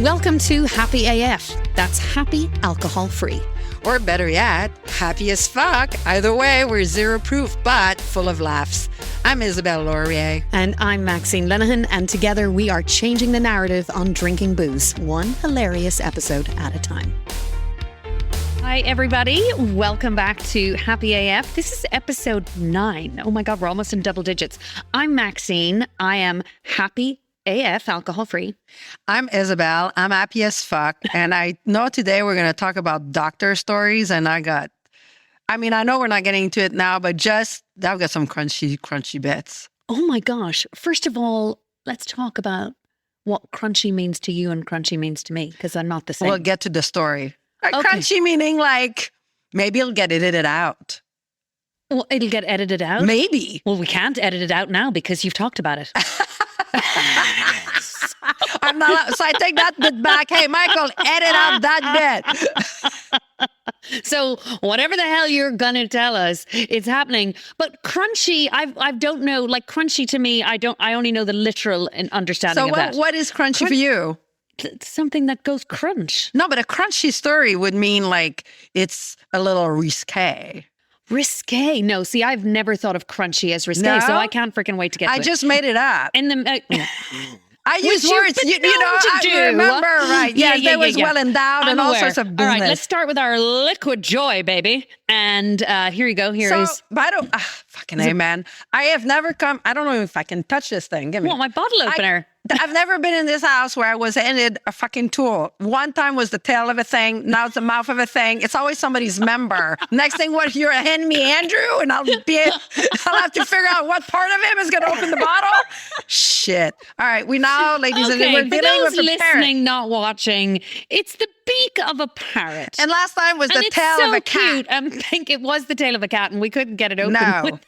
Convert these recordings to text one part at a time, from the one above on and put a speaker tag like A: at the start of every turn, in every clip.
A: Welcome to Happy AF. That's happy alcohol free.
B: Or better yet, happy as fuck. Either way, we're zero proof, but full of laughs. I'm Isabelle Laurier.
A: And I'm Maxine Lenehan, and together we are changing the narrative on drinking booze, one hilarious episode at a time. Hi, everybody. Welcome back to Happy AF. This is episode 9. Oh my God, we're almost in double digits. I'm Maxine. I am happy AF, alcohol free.
B: I'm Isabelle. I'm happy as fuck. And I know today we're going to talk about doctor stories. And I know we're not getting into it now, but I've got some crunchy bits.
A: Oh my gosh. First of all, let's talk about what crunchy means to you and crunchy means to me, because I'm not the same.
B: We'll get to the story.
A: Okay.
B: Crunchy meaning like maybe it'll get edited out.
A: Well, it'll get edited out?
B: Maybe.
A: Well, we can't edit it out now because you've talked about it.
B: I'm not. So I take that bit back. Hey, Michael, edit out that bit.
A: So whatever the hell you're gonna tell us, it's happening. But crunchy, I don't know. Like crunchy to me, I only know the literal understanding of that.
B: So what is crunchy for you?
A: Something that goes crunch.
B: No, but a crunchy story would mean like it's a little risque.
A: Risque? No, see, I've never thought of crunchy as risque,
B: No?
A: so I can't freaking wait to get to it.
B: I just made it up.
A: In the
B: I use words, I remember, right? Yes, that was well endowed and all sorts of business.
A: All right, let's start with our liquid joy, baby. And here you go.
B: Fucking A, man. I have never I don't know if I can touch this thing. Give me.
A: What, my bottle opener?
B: I've never been in this house where I was handed a fucking tool. One time was the tail of a thing. Now it's the mouth of a thing. It's always somebody's member. Next thing, what, you're handing me Andrew? And I'll have to figure out what part of him is going to open the bottle. Shit. All right. We now, ladies and gentlemen, we're dealing with a
A: listening,
B: parrot.
A: not watching, it's the beak of a parrot.
B: And last time was the tail of a cat.
A: Cute. I think it was the tail of a cat and we couldn't get it open.
B: No.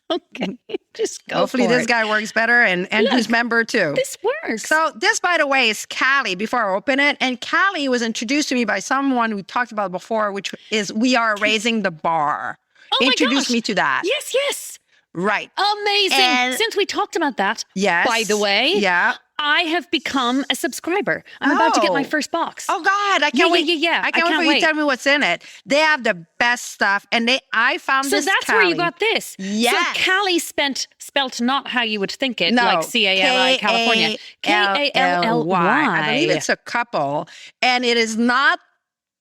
A: Okay, just go.
B: Hopefully this guy works better and who's member too.
A: This works.
B: So this, by the way, is Callie before I open it. And Callie was introduced to me by someone we talked about before, which is We Are Raising the Bar.
A: Oh my
B: Introduced
A: gosh.
B: me to that.
A: Yes.
B: Right.
A: Amazing.
B: And
A: since we talked about that,
B: yes,
A: by the way,
B: yeah,
A: I have become a subscriber. I'm about to get my first box.
B: Oh God, I can't wait.
A: Yeah.
B: I can't wait for you to tell me what's in it. They have the best stuff. And I found this.
A: So that's
B: Callie.
A: where you got this.
B: Yes.
A: So Callie spelt not how you would think it,
B: no,
A: like C-A-L-I, California. K-A-L-L-Y.
B: I believe it's a couple. And it is not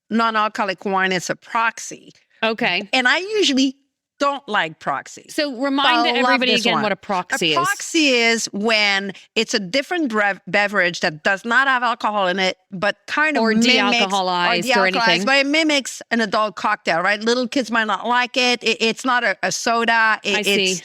B: non-alcoholic wine. It's a proxy.
A: Okay.
B: And I usually don't like proxy.
A: So remind everybody again what a proxy is.
B: A proxy is when it's a different beverage that does not have alcohol in it, but kind of mimics,
A: de-alcoholized or anything.
B: But it mimics an adult cocktail, right? Little kids might not like it. It's not a soda. It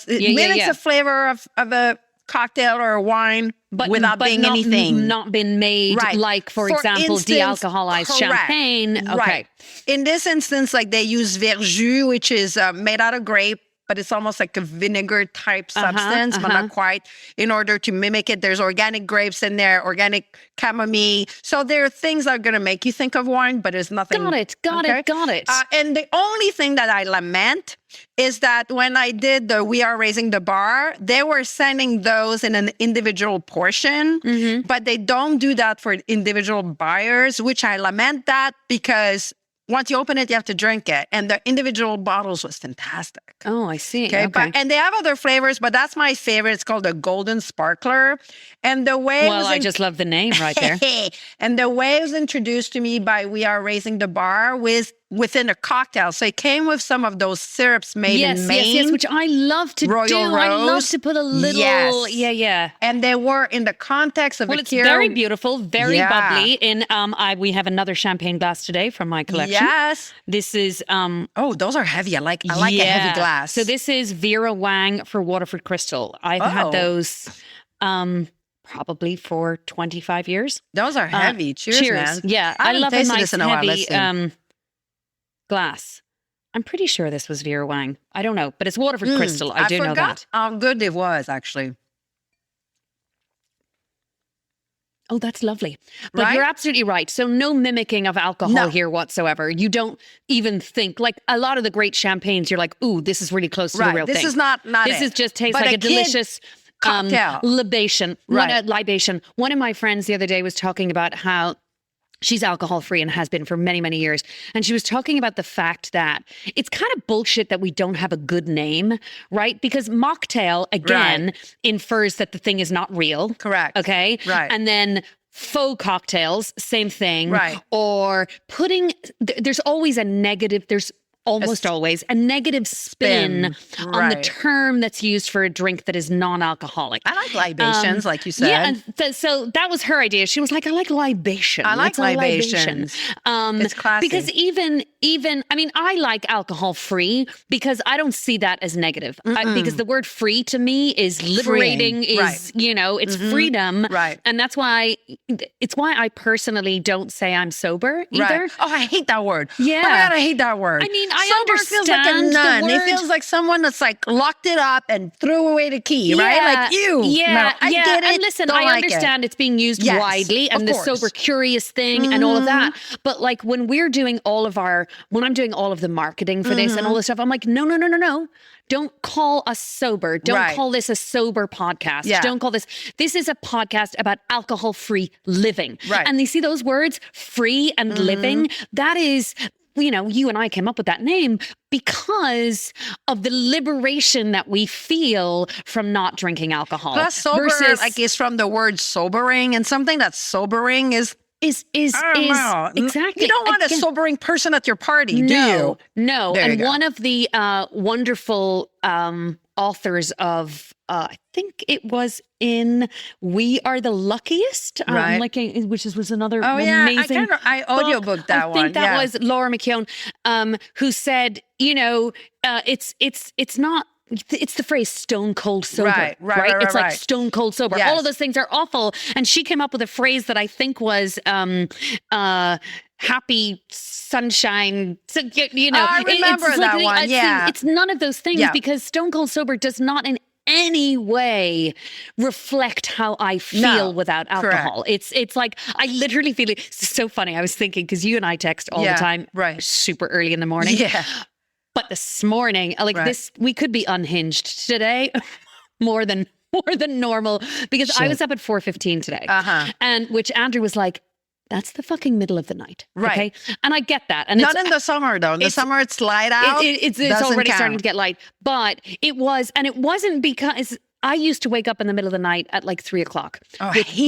B: mimics the flavor of a cocktail or a wine, but without being anything.
A: Not been made like, for example, instance, de-alcoholized champagne. Okay.
B: Right. In this instance, like they use verjus, which is made out of grape, but it's almost like a vinegar type substance, but not quite. In order to mimic it, there's organic grapes in there, organic chamomile. So there are things that are going to make you think of wine, but there's nothing.
A: Got it.
B: And the only thing that I lament is that when I did the We Are Raising the Bar, they were sending those in an individual portion, but they don't do that for individual buyers, which I lament that because once you open it, you have to drink it. And the individual bottles was fantastic.
A: Oh, I see.
B: Okay. And they have other flavors, but that's my favorite. It's called the Golden Sparkler. And the way
A: I just love the name right there.
B: And the way it was introduced to me by We Are Raising the Bar was within a cocktail. So it came with some of those syrups made in Maine.
A: Yes, which I love to
B: Royal
A: do.
B: Rose.
A: I love to put a little, yeah.
B: And they were in the context of
A: it's very beautiful, very bubbly. We have another champagne glass today from my collection.
B: Yes.
A: This is...
B: those are heavy. I like a heavy glass.
A: So this is Vera Wang for Waterford Crystal. I've had those... probably for 25 years.
B: Those are heavy. Cheers, man.
A: Yeah, I love a nice heavy glass. I'm pretty sure this was Vera Wang. I don't know, but it's Waterford Crystal. I do know that.
B: How good it was, actually.
A: Oh, that's lovely. But you're absolutely right. So no mimicking of alcohol here whatsoever. You don't even think, like a lot of the great champagnes, you're like, ooh, this is really close to the real thing.
B: This is not
A: This is just tastes like a delicious
B: Cocktail.
A: Libation.
B: Right.
A: Libation. One of my friends the other day was talking about how she's alcohol free and has been for many, many years. And she was talking about the fact that it's kind of bullshit that we don't have a good name, right? Because mocktail, again, infers that the thing is not real.
B: Correct.
A: Okay.
B: Right.
A: And then faux cocktails, same thing.
B: Right.
A: Or there's always a negative, there's almost always a negative spin on the term that's used for a drink that is non-alcoholic.
B: I like libations, like you said.
A: Yeah, and so that was her idea. She was like, I like libation.
B: I like libations. It's classy.
A: Because even, I mean, I like alcohol-free because I don't see that as negative. Because the word free to me is liberating, it's freedom.
B: Right.
A: And that's why, it's why I personally don't say I'm sober either.
B: Right. Oh, I hate that word.
A: Yeah.
B: Oh my God, I hate that word.
A: I mean, I
B: sober
A: understand
B: feels like a nun.
A: the word.
B: It feels like someone that's like locked it up and threw away the key, right? Like you.
A: Yeah,
B: no, I get it.
A: And listen,
B: Don't
A: I
B: like
A: understand it's being used widely and the sober curious thing and all of that. But like when we're doing when I'm doing all of the marketing for this and all this stuff, I'm like, no. Don't call us sober. Don't call this a sober podcast.
B: Yeah.
A: Don't call this is a podcast about alcohol-free living.
B: Right.
A: And you see those words, free and living, that is, you and I came up with that name because of the liberation that we feel from not drinking alcohol.
B: Plus sober, is from the word sobering, and something that's sobering is exactly. You don't want a sobering person at your party, do you?
A: No. And one of the wonderful authors of, I think it was in We Are the Luckiest, which was another amazing.
B: I audiobooked that one.
A: I think that was Laura McKeown, who said, it's not. It's the phrase stone cold sober, right? It's like stone cold sober.
B: Yes.
A: All of those things are awful. And she came up with a phrase that I think was happy sunshine. So,
B: I remember that one.
A: It's none of those things because stone cold sober does not in any way reflect how I feel without alcohol. Correct. It's like I literally feel it. It's so funny. I was thinking because you and I text all the time, super early in the morning.
B: Yeah.
A: But this morning, we could be unhinged today more than normal because I was up at 4:15 today. And which Andrew was like, that's the fucking middle of the night. Right. Okay. And I get that. And
B: not in the summer though. In the summer it's light out.
A: It's already starting to get light. But it wasn't because I used to wake up in the middle of the night at like 3:00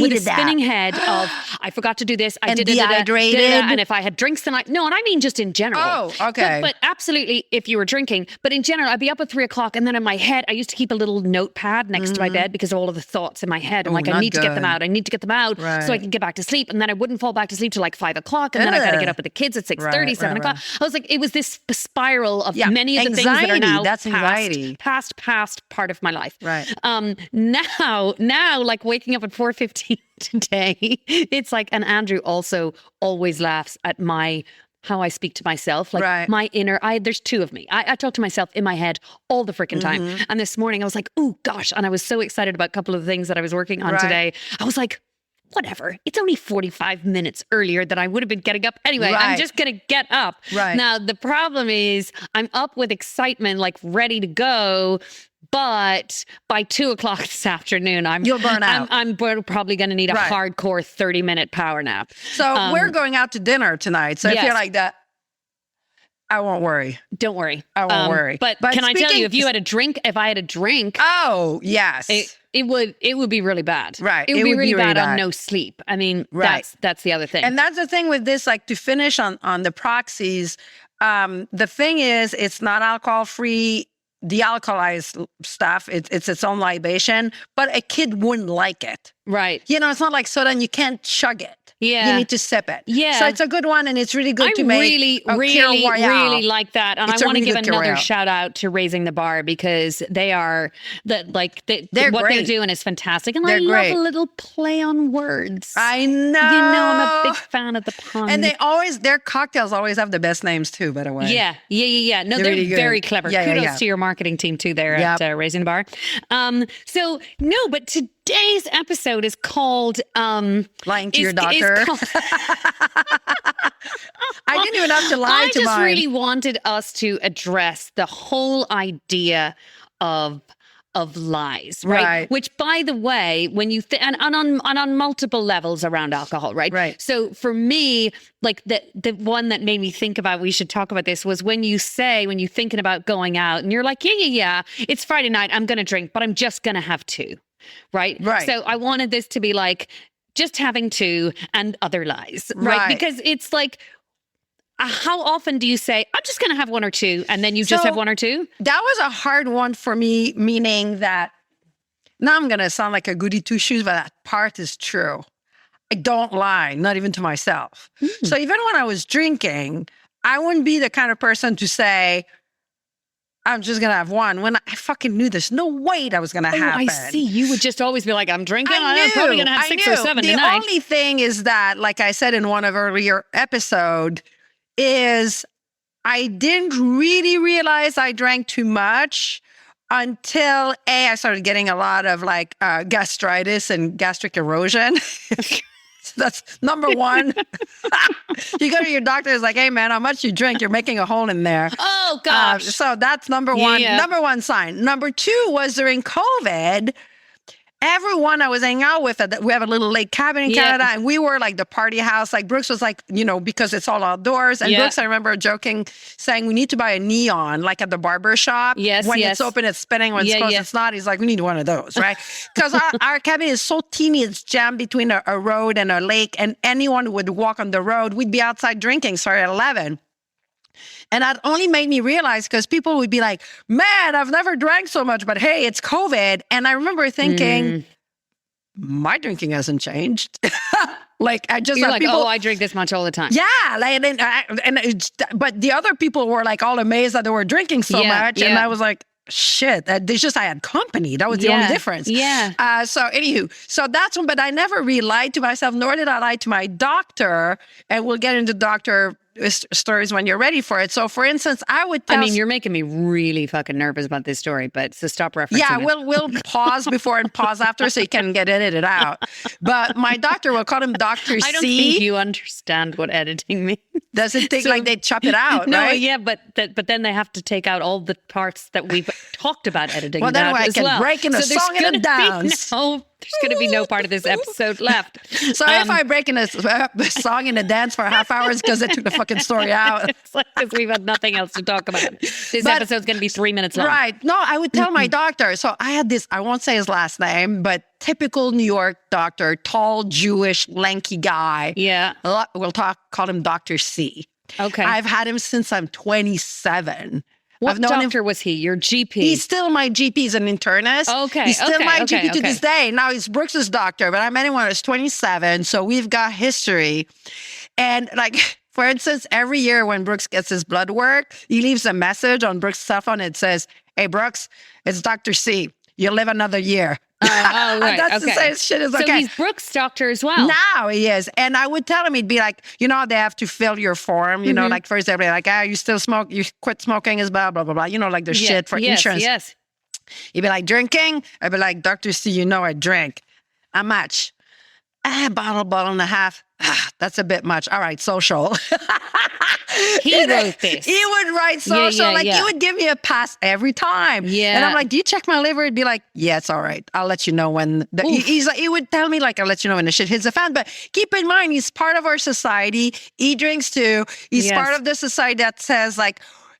A: with a spinning head of I forgot to do this. I did
B: dehydrated.
A: And if I had drinks the night, no, and I mean just in general.
B: Oh, okay.
A: But absolutely, if you were drinking, but in general, I'd be up at 3:00, and then in my head, I used to keep a little notepad next to my bed because of all of the thoughts in my head. I'm like, I need to get them out. I need to get them out so I can get back to sleep, and then I wouldn't fall back to sleep till like 5:00, and then I got to get up with the kids at 6:30, 7:00. I was like, it was this spiral of many of the things that are now past part of my life.
B: Right.
A: Now, like waking up at 4:15 today, it's like, and Andrew also always laughs at how I speak to myself, like my inner, there's two of me. I talk to myself in my head all the freaking time. And this morning I was like, oh gosh. And I was so excited about a couple of things that I was working on today. I was like, whatever. It's only 45 minutes earlier than I would have been getting up. Anyway, I'm just going to get up. Right. Now, the problem is I'm up with excitement, like ready to go. But by 2:00 this afternoon, you'll burn out. I'm probably going to need a hardcore 30-minute power nap.
B: So we're going out to dinner tonight. So if you're like that, I won't worry.
A: Don't worry.
B: I won't worry.
A: But can I tell you, if I had a drink.
B: Oh, yes.
A: It would be really bad.
B: Right.
A: It would be really bad on no sleep. I mean, that's the other thing.
B: And that's the thing with this, like to finish on the proxies. The thing is, it's not alcohol free. De-alcoholized stuff, it's its own libation, but a kid wouldn't like it.
A: Right.
B: It's not like soda and you can't chug it.
A: Yeah.
B: You need to sip it.
A: Yeah.
B: So it's a good one and it's really good to make. I
A: really like that. And I want to give another shout out to Raising the Bar because they are what they're doing is fantastic. And I love a little play on words.
B: I know.
A: I'm a big fan of the pun.
B: And their cocktails always have the best names too, by the way.
A: Yeah. No, they're really very clever. Kudos to your marketing team too there at Raising the Bar. But today's episode is called
B: Lying to Your Doctor. I didn't even have to lie to mine.
A: I just really wanted us to address the whole idea of of lies, right?
B: Right.
A: Which, by the way, when you and on multiple levels around alcohol, right?
B: Right.
A: So for me, like the one that made me think about we should talk about this was when you're thinking about going out and you're like, yeah, it's Friday night, I'm going to drink, but I'm just going to have two, right?
B: Right.
A: So I wanted this to be like just having two and other lies, right? Because it's like, how often do you say, I'm just going to have one or two, and then you just have one or two?
B: That was a hard one for me, meaning that, now I'm going to sound like a goody two-shoes, but that part is true. I don't lie, not even to myself. So even when I was drinking, I wouldn't be the kind of person to say, I'm just going to have one, when I fucking knew there's no way that was going to happen.
A: I see. You would just always be like, I'm drinking. I'm probably going to have 6 or 7 tonight.
B: The only thing is that, like I said in one of earlier episode, is I didn't really realize I drank too much until I started getting a lot of like gastritis and gastric erosion. So that's number one. You go to your doctor, it's like, hey man, how much you drink? You're making a hole in there.
A: Oh gosh.
B: So that's number one.
A: Yeah.
B: Number one sign. Number two was during COVID. Everyone I was hanging out with, we have a little lake cabin in Canada, and we were like the party house. Like Brooks was like, because it's all outdoors. And Brooks, I remember joking, saying, we need to buy a neon, like at the barber shop. When it's open, it's spinning. When it's closed, it's not. He's like, we need one of those, right? Because our cabin is so teeny, it's jammed between a road and a lake. And anyone who would walk on the road, we'd be outside drinking, at 11. And that only made me realize, because people would be like, man, I've never drank so much, but hey, it's COVID. And I remember thinking, my drinking hasn't changed. Like, I just
A: You're like,
B: people,
A: I drink this much all the time.
B: Yeah. But the other people were like all amazed that they were drinking so much. Yeah. And I was like, shit, I had company. That was the only difference.
A: Yeah.
B: So anywho, so that's one, but I never really lied to myself, nor did I lie to my doctor. And we'll get into doctor stories when you're ready for it. So for instance, I would tell...
A: you're making me really fucking nervous about this story, but so stop referencing it.
B: We'll pause before and pause after so you can get edited out. But my doctor, we'll call him Dr. C.
A: I don't think you understand what editing means.
B: Does it think like they chop it out,
A: no,
B: right?
A: Yeah, but then they have to take out all the parts that we've talked about editing.
B: Well, then I can break in a song and a dance.
A: There's going to be no part of this episode left.
B: So if I break in a song and a dance for a half hour, it's because I took the fucking story out.
A: It's like because we've had nothing else to talk about. This episode's going to be 3 minutes long.
B: Right. No, I would tell my doctor. So I had this, I won't say his last name, but typical New York doctor, tall, Jewish, lanky guy.
A: Yeah.
B: We'll call him Dr. C.
A: Okay.
B: I've had him since I'm 27.
A: What doctor was he? Your GP?
B: He's still my GP. He's an internist.
A: Okay.
B: He's still my GP to this day. Now he's Brooks's doctor, but I met him when I was 27. So we've got history. And like, for instance, every year when Brooks gets his blood work, he leaves a message on Brooks' cell phone. It says, hey, Brooks, it's Dr. C. You'll live another year.
A: Right.
B: That's the same shit as okay.
A: So he's Brooks' doctor as well.
B: Now he is. And I would tell him, he'd be like, they have to fill your form, like first everybody like, you still smoke, you quit smoking is blah, blah, blah, blah. Like the shit for insurance.
A: Yes.
B: He'd be like, drinking? I'd be like, Dr. C, I drink. How much? Bottle and a half. That's a bit much. All right, social.
A: He wrote this.
B: He would write social. He would give me a pass every time.
A: Yeah.
B: And I'm like, do you check my liver? He'd be like, yeah, it's all right. I'll let you know when. He would tell me, I'll let you know when the shit hits the fan. But keep in mind, he's part of our society. He drinks too. He's part of the society that says,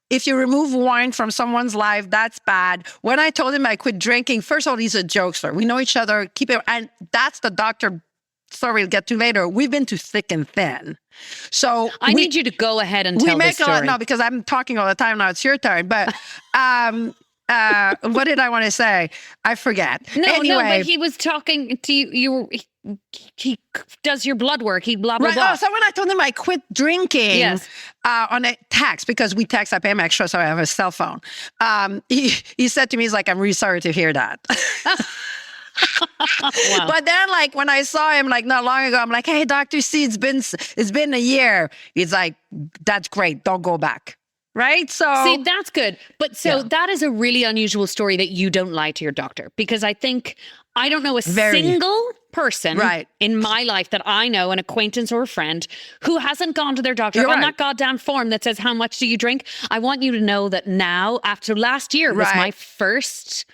B: if you remove wine from someone's life, that's bad. When I told him I quit drinking, first of all, he's a jokester. We know each other. And that's the doctor story we'll get to later. We've been to thick and thin. So
A: I need you to go ahead and tell this story.
B: No, because I'm talking all the time now. It's your turn. But what did I want to say? I forget.
A: No, but he was talking to you. He does your blood work. He blah, blah, blah.
B: Oh, so when I told him I quit drinking on a text, because we text, I pay him extra, so I have a cell phone. He said to me, he's like, I'm really sorry to hear that. Wow. But then when I saw him not long ago, I'm like, hey, Dr. C, it's been a year. He's like, that's great. Don't go back. Right? So
A: see, that's good. But that is a really unusual story that you don't lie to your doctor, because I don't know a single person in my life that I know, an acquaintance or a friend, who hasn't gone to their doctor on that goddamn form that says, how much do you drink? I want you to know that now, after last year was my first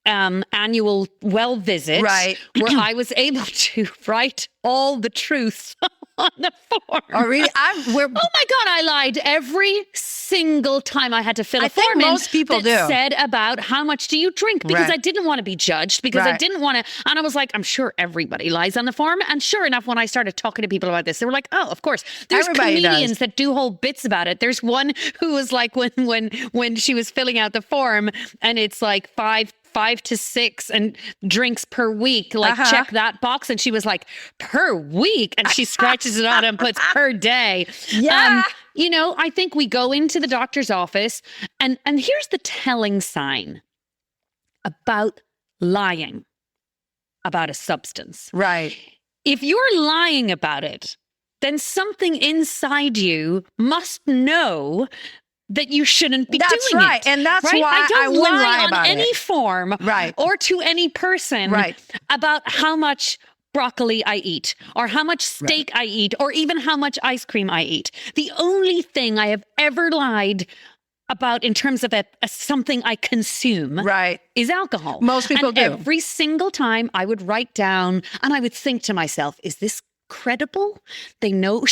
A: annual well visit,
B: Right.
A: where I was able to write all the truth on the form.
B: Oh, really?
A: Oh my God, I lied every single time I had to fill a form
B: think most people
A: that
B: do.
A: said about how much do you drink, because
B: Right.
A: I didn't want to be judged, because I
B: Right.
A: didn't want to, and I was like, I'm sure everybody lies on the form. And sure enough, when I started talking to people about this, they were like, oh, of course. There's
B: Everybody
A: comedians
B: does.
A: that do whole bits about it. There's one who was like, when she was filling out the form, and it's like 5 to 6 and drinks per week, like check that box. And she was like, per week? And she scratches it out and puts per day.
B: Yeah.
A: You know, I think we go into the doctor's office, and here's the telling sign about lying about a substance.
B: Right.
A: If you're lying about it, then something inside you must know that you shouldn't be
B: That's
A: doing
B: right.
A: it.
B: And that's
A: right?
B: why I wouldn't lie
A: on
B: about
A: any
B: it.
A: form
B: Right.
A: or to any person
B: Right.
A: about how much broccoli I eat, or how much steak I eat, or even how much ice cream I eat. The only thing I have ever lied about in terms of something I consume
B: Right.
A: is alcohol.
B: Most people
A: and
B: do.
A: Every single time I would write down, and I would think to myself, is this credible? They know,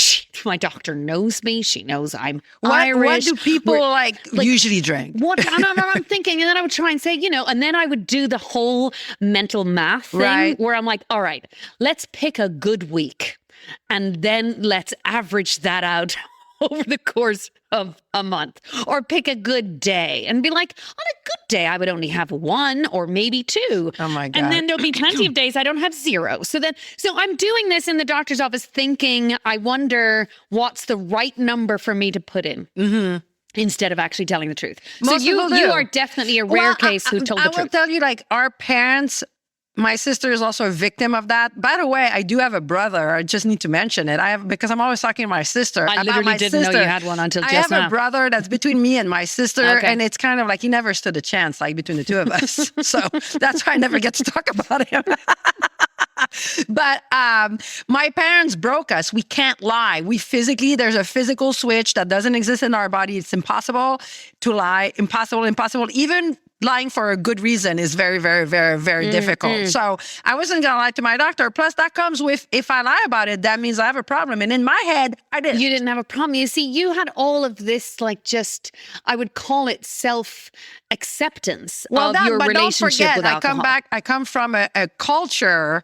A: my doctor knows me. She knows I'm Irish.
B: What do people like usually drink?
A: What? And I'm thinking, and then I would try and say, and then I would do the whole mental math thing,
B: Right.
A: where I'm like, all right, let's pick a good week, and then let's average that out over the course of a month, or pick a good day and be like, on a good day, I would only have 1 or maybe 2.
B: Oh my God.
A: And then there'll be plenty of days I don't have 0. So I'm doing this in the doctor's office thinking, I wonder what's the right number for me to put in. Mm-hmm. Instead of actually telling the truth.
B: Most
A: so you
B: people do.
A: are definitely a rare case who told the
B: I will
A: truth.
B: tell you, like, our parents, my sister is also a victim of that. By the way, I do have a brother. I just need to mention it. Because I'm always talking to my sister.
A: I
B: about
A: literally
B: my
A: didn't
B: sister.
A: know you had one until
B: I
A: just
B: have
A: now.
B: a brother that's between me and my sister.
A: Okay.
B: And it's kind of like he never stood a chance, like between the two of us. So that's why I never get to talk about him. But my parents broke us. We can't lie. There's a physical switch that doesn't exist in our body. It's impossible to lie. Impossible. Even lying for a good reason is very, very, very, very difficult. So I wasn't going to lie to my doctor. Plus, that comes with, if I lie about it, that means I have a problem. And in my head, I didn't.
A: You didn't have a problem. You see, you had all of this, I would call it self-acceptance of your
B: but don't
A: relationship
B: forget,
A: with alcohol.
B: I come from a culture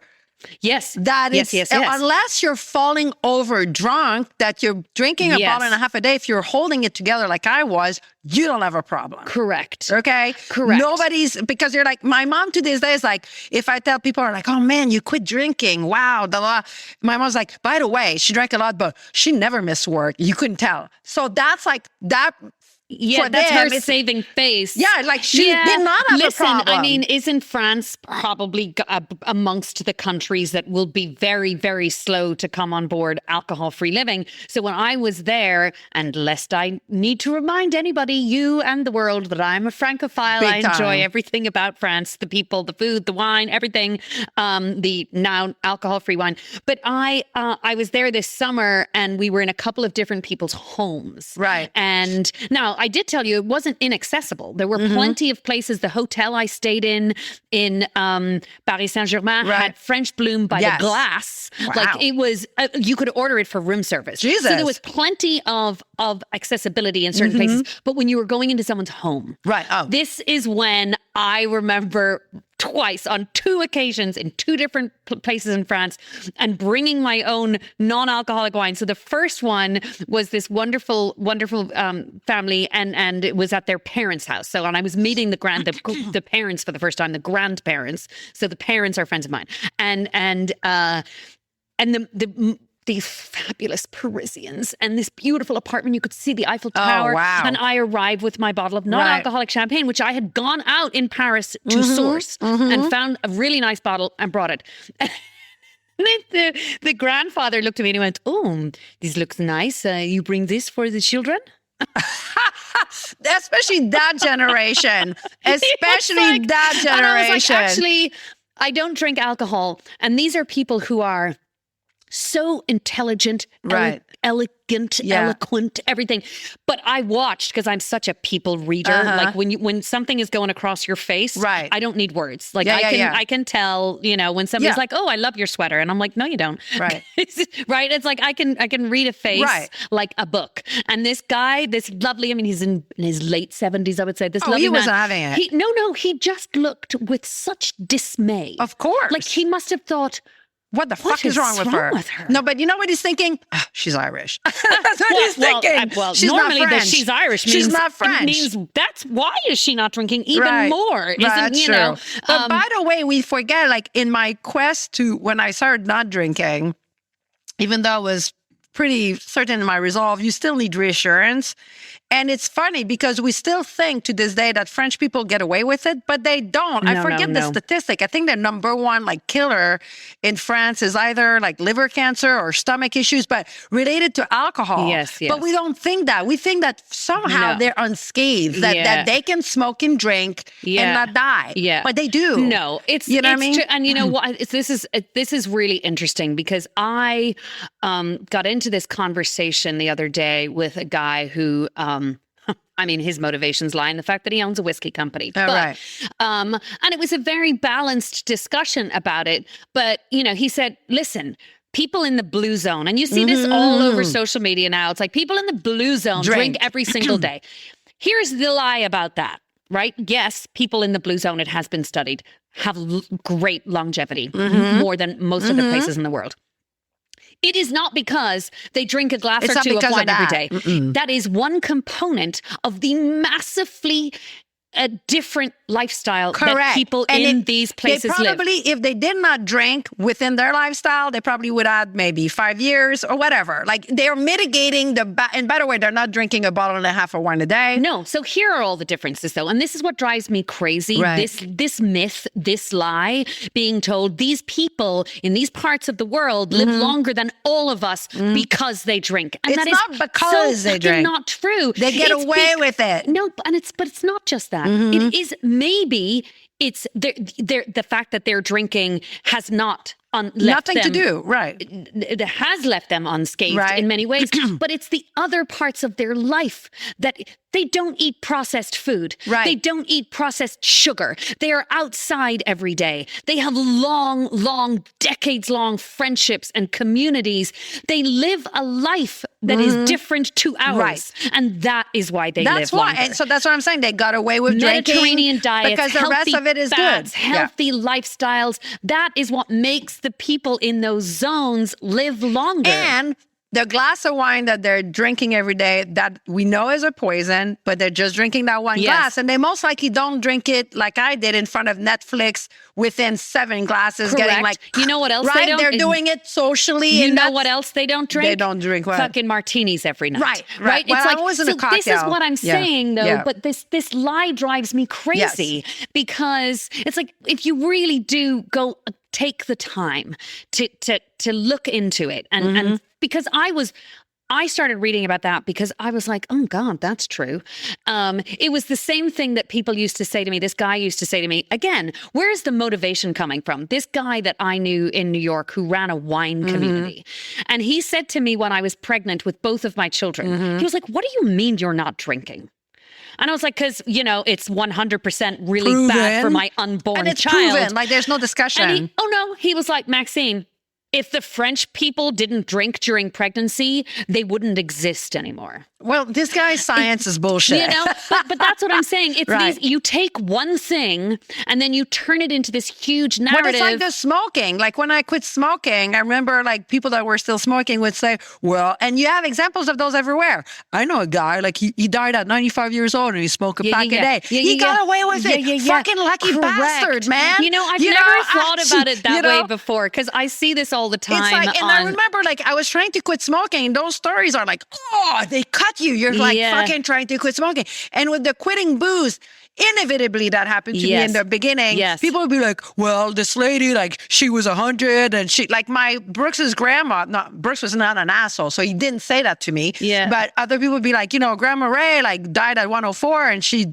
A: Yes.
B: that is,
A: yes.
B: unless you're falling over drunk, that you're drinking a
A: Yes.
B: bottle and a half a day, if you're holding it together like I was, you don't have a problem.
A: Correct.
B: Okay?
A: Correct.
B: Because you're like, my mom to this day is like, if I tell people are like, oh man, you quit drinking. Wow. My mom's like, by the way, she drank a lot, but she never missed work. You couldn't tell. So that's like that.
A: Yeah,
B: for
A: that's
B: them,
A: her saving face.
B: Yeah, like she did not have a problem.
A: I mean, isn't France probably amongst the countries that will be very, very slow to come on board alcohol-free living? So when I was there, and lest I need to remind anybody, you and the world, that I'm a Francophile.
B: Big
A: I enjoy
B: time.
A: everything about France, the people, the food, the wine, everything, the now alcohol-free wine. But I was there this summer, and we were in a couple of different people's homes.
B: Right.
A: And now, I did tell you it wasn't inaccessible. There were plenty of places. The hotel I stayed in Paris Saint-Germain had French Bloom by the glass.
B: Wow.
A: Like it was, you could order it for room service.
B: Jesus.
A: So there was plenty of accessibility in certain places. But when you were going into someone's home, this is when I remember twice on 2 occasions in 2 different places in France and bringing my own non-alcoholic wine. So the first one was this wonderful, wonderful family and it was at their parents' house. So, and I was meeting the parents for the first time, the grandparents. So the parents are friends of mine. And these fabulous Parisians and this beautiful apartment. You could see the Eiffel Tower.
B: Oh, wow.
A: And I arrived with my bottle of non-alcoholic champagne, which I had gone out in Paris to source and found a really nice bottle and brought it. And then the grandfather looked at me and he went, "Oh, this looks nice. You bring this for the children?"
B: Especially that generation. Especially that generation.
A: And I was like, actually, I don't drink alcohol. And these are people who are so intelligent,
B: Right.
A: elegant, eloquent, everything. But I watched, because I'm such a people reader. Like when something is going across your face,
B: Right.
A: I don't need words. Like
B: Yeah,
A: I can tell, when somebody's like, "Oh, I love your sweater," and I'm like, "No, you don't."
B: Right.
A: Right. It's like I can read a face like a book. And this guy, this lovely, I mean, he's in his late 70s, I would say. This lovely
B: he
A: man,
B: wasn't having it.
A: No, he just looked with such dismay.
B: Of course.
A: Like he must have thought,
B: what the fuck is wrong with her? No, but you know what he's thinking? She's Irish. That's what he's thinking.
A: She's normally
B: not French.
A: that she's Irish means,
B: she's not French.
A: It means that's why is she not drinking even more? Isn't
B: that's
A: you know?
B: True. But by the way, we forget, like in my quest to when I started not drinking, even though I was pretty certain in my resolve, you still need reassurance. And it's funny because we still think to this day that French people get away with it, but they don't. I forget the statistic. I think the number one like killer in France is either like liver cancer or stomach issues, but related to alcohol.
A: Yes.
B: But we don't think that. We think that somehow they're unscathed, that they can smoke and drink and not die. Yeah. But they do.
A: No, it's
B: you know what I mean?
A: True. And you know what? This is really interesting because I got into this conversation the other day with a guy who I mean, his motivations lie in the fact that he owns a whiskey company.
B: Right.
A: And it was a very balanced discussion about it. But, he said, listen, people in the blue zone, and you see this all over social media now. It's like people in the blue zone drink every single day. Here's the lie about that, right? Yes, people in the blue zone, it has been studied, have great longevity, more than most other places in the world. It is not because they drink a glass or two of wine every day. That is one component of the massively different lifestyle that people in these places live.
B: They probably, if they did not drink within their lifestyle, they probably would add maybe 5 years or whatever. Like they're mitigating and by the way, they're not drinking a bottle and a half of wine a day.
A: No. So here are all the differences though. And this is what drives me crazy.
B: Right.
A: This myth, this lie, being told these people in these parts of the world live longer than all of us because they drink. And
B: it's
A: that
B: not
A: is
B: because
A: so
B: they drink.
A: Not true.
B: They get away with it.
A: No, but it's not just that. It is maybe it's the fact that they're drinking has not left
B: nothing
A: them,
B: to do, right?
A: It has left them unscathed in many ways, but it's the other parts of their life that they don't eat processed food.
B: Right.
A: They don't eat processed sugar. They are outside every day. They have long, decades-long friendships and communities. They live a life that is different to ours. Right. And that is why they live longer.
B: And so that's what I'm saying. They got away with
A: Mediterranean
B: drinking
A: diets,
B: because the rest of it is
A: fats,
B: good.
A: Healthy lifestyles. That is what makes the people in those zones live longer.
B: And the glass of wine that they're drinking every day that we know is a poison, but they're just drinking that one glass. And they most likely don't drink it like I did in front of Netflix within 7 glasses.
A: Correct.
B: Getting like,
A: you know what else
B: right?
A: they don't?
B: They're doing it socially.
A: You know what else they don't drink?
B: They don't drink what?
A: Fucking martinis every night.
B: Right. Well,
A: it's like,
B: I wasn't a cocktail.
A: This is what I'm saying though, but this lie drives me crazy because it's like, if you really do go take the time to look into it and because I started reading about that because I was like, oh God, that's true. It was the same thing that people used to say to me. This guy used to say to me, again, where's the motivation coming from? This guy that I knew in New York who ran a wine community. And he said to me when I was pregnant with both of my children, he was like, what do you mean you're not drinking? And I was like, because, it's 100% really bad for my unborn
B: and it's
A: child.
B: Proven. Like, there's no discussion.
A: And he was like, Maxine, if the French people didn't drink during pregnancy, they wouldn't exist anymore.
B: Well, this guy's science is bullshit.
A: But that's what I'm saying. It's you take one thing and then you turn it into this huge narrative.
B: Well, it's like the smoking. Like when I quit smoking, I remember like people that were still smoking would say, well, and you have examples of those everywhere. I know a guy, like he died at 95 years old and he smoked a pack a day. He got away with it. Fucking lucky bastard, man.
A: I've never thought about it that way before because I see this all the time.
B: It's like, and I remember like I was trying to quit smoking. Those stories are like, oh, they cut you. You're like fucking trying to quit smoking. And with the quitting booze, inevitably that happened to me in the beginning.
A: Yes.
B: People would be like, well, this lady, like, she was 100 and she, like, my Brooks's grandma, Brooks was not an asshole, so he didn't say that to me.
A: Yeah.
B: But other people would be like, Grandma Ray, like, died at 104 and she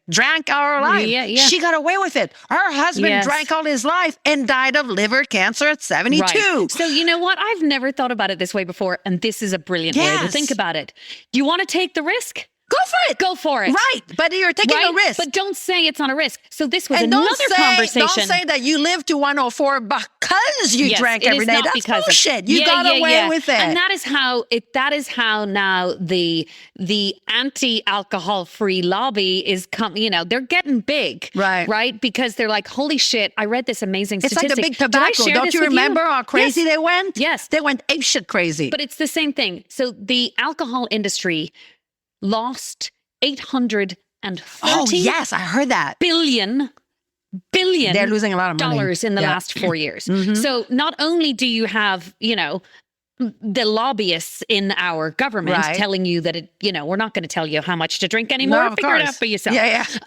B: drank all her life.
A: Yeah, yeah.
B: She got away with it. Her husband drank all his life and died of liver cancer at 72.
A: Right. So you know what? I've never thought about it this way before, and this is a brilliant way to think about it. Do you want to take the risk?
B: Go for it.
A: Go for it.
B: Right. But you're taking a risk.
A: But don't say it's not a risk. So this was another conversation.
B: Don't say that you live to 104 because you drank every day. That's bullshit. You got away with it.
A: And that is how now the anti-alcohol free lobby is they're getting big. Right? Because they're like, holy shit, I read this amazing statistic.
B: It's like the big tobacco. Don't you remember how crazy they went?
A: Yes.
B: They went apeshit crazy.
A: But it's the same thing. So the alcohol industry lost $830
B: I heard that.
A: billion
B: they're losing a lot of money
A: dollars in the last 4 years. So not only do you have, the lobbyists in our government telling you that we're not going to tell you how much to drink anymore. Figure it out for yourself.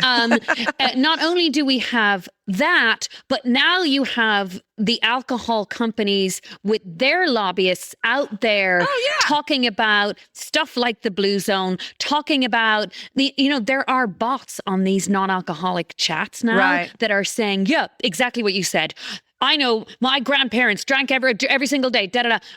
A: Not only do we have that, but now you have the alcohol companies with their lobbyists out there talking about stuff like the Blue Zone, talking about there are bots on these non-alcoholic chats now that are saying, exactly what you said. I know my grandparents drank every single day,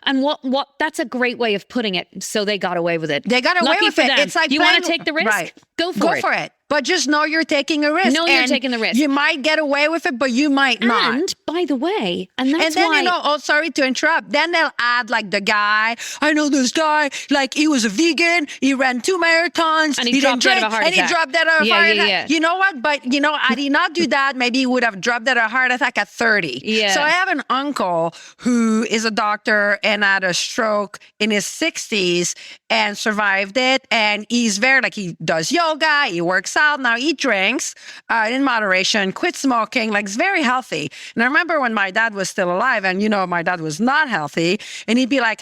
A: And what that's a great way of putting it. So they got away with it.
B: They got away with it.
A: Them.
B: It's like
A: you want to take the risk?
B: Right.
A: Go for it.
B: But just know you're taking a risk.
A: You're taking the risk.
B: You might get away with it, but you might not.
A: And by the way, that's
B: then,
A: why...
B: sorry to interrupt. Then they'll add like the guy, I know this guy, like he was a vegan, he ran 2 marathons,
A: and he dropped dead of a heart attack.
B: And he dropped dead of a heart attack. You know what? But, had he not do that, maybe he would have dropped dead of a heart attack at 30.
A: Yeah.
B: So I have an uncle who is a doctor and had a stroke in his 60s and survived it. And he's he does yoga, he works out, now he drinks in moderation, quit smoking, like it's very healthy. And I remember when my dad was still alive and, my dad was not healthy and he'd be like,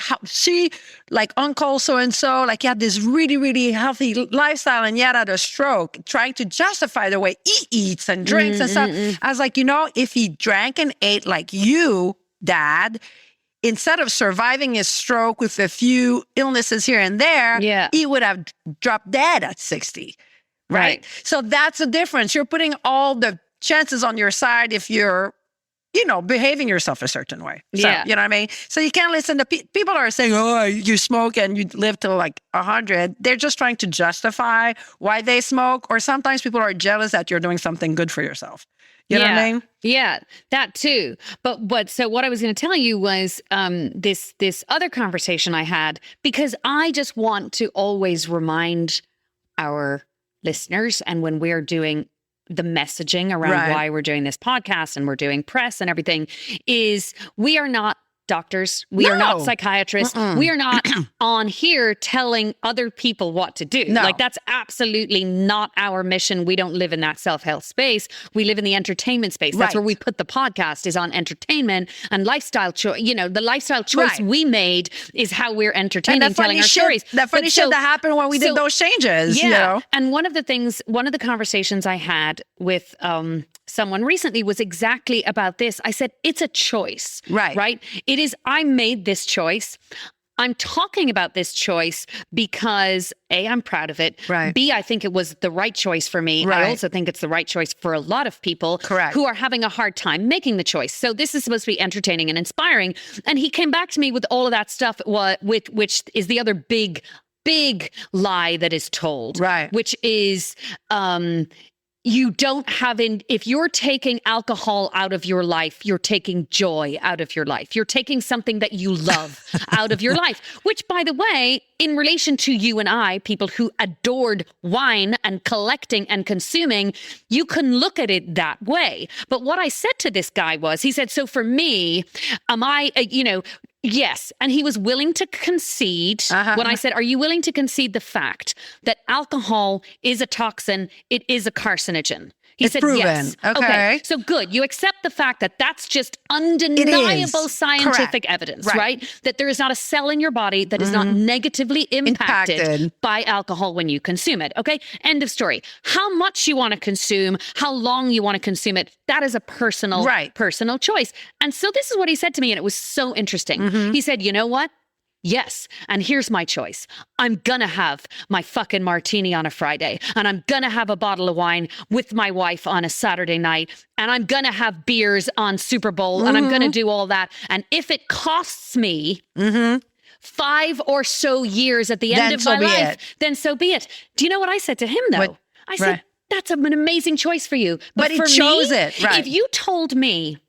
B: like Uncle so-and-so, like he had this really, really healthy lifestyle and yet had a stroke, trying to justify the way he eats and drinks and stuff. I was like, if he drank and ate like you, Dad, instead of surviving his stroke with a few illnesses here and there, he would have dropped dead at 60. Right. So that's the difference. You're putting all the chances on your side if you're, behaving yourself a certain way. So, you know what I mean? So you can't listen to people are saying, oh, you smoke and you live till like 100. They're just trying to justify why they smoke. Or sometimes people are jealous that you're doing something good for yourself. You know what I mean?
A: Yeah, that too. So what I was going to tell you was this other conversation I had, because I just want to always remind our listeners, and when we're doing the messaging around why we're doing this podcast and we're doing press and everything, is we are not doctors. We are not psychiatrists. We are not on here telling other people what to do. Like that's absolutely not our mission. We don't live in that self-help space. We live in the entertainment space. That's where we put the podcast, is on entertainment and lifestyle choice. The lifestyle choice we made is how we're entertaining, telling our stories.
B: The funny shit that happened when we did those changes.
A: And one of the conversations I had with someone recently was exactly about this. I said, it's a choice. Right? It is, I made this choice. I'm talking about this choice because A, I'm proud of it. B, I think it was the right choice for me. I also think it's the right choice for a lot of people who are having a hard time making the choice. So this is supposed to be entertaining and inspiring. And he came back to me with all of that stuff, which is the other big lie that is told. Which is, you don't have if you're taking alcohol out of your life, you're taking joy out of your life. You're taking something that you love out of your life, which, by the way, in relation to you and I, people who adored wine and collecting and consuming, you can look at it that way. But what I said to this guy was, he said, so for me, am I, yes. And he was willing to concede when I said, are you willing to concede the fact that alcohol is a toxin? It is a carcinogen. He
B: It's
A: said
B: proven.
A: yes.
B: Okay.
A: So good. You accept the fact that that's just undeniable scientific evidence, right? That there is not a cell in your body that is not negatively impacted by alcohol when you consume it. Okay. End of story. How much you want to consume, how long you want to consume it, that is a personal choice. And so this is what he said to me, and it was so interesting. He said, you know what? Yes. And here's my choice. I'm gonna have my fucking martini on a Friday, and I'm gonna have a bottle of wine with my wife on a Saturday night, and I'm gonna have beers on Super Bowl, and I'm gonna do all that. And if it costs me 5 or so years at the end of my life, then so be it. Do you know what I said to him, though? I said, that's an amazing choice for you. But
B: he
A: for
B: chose
A: me,
B: it. Right.
A: If you told me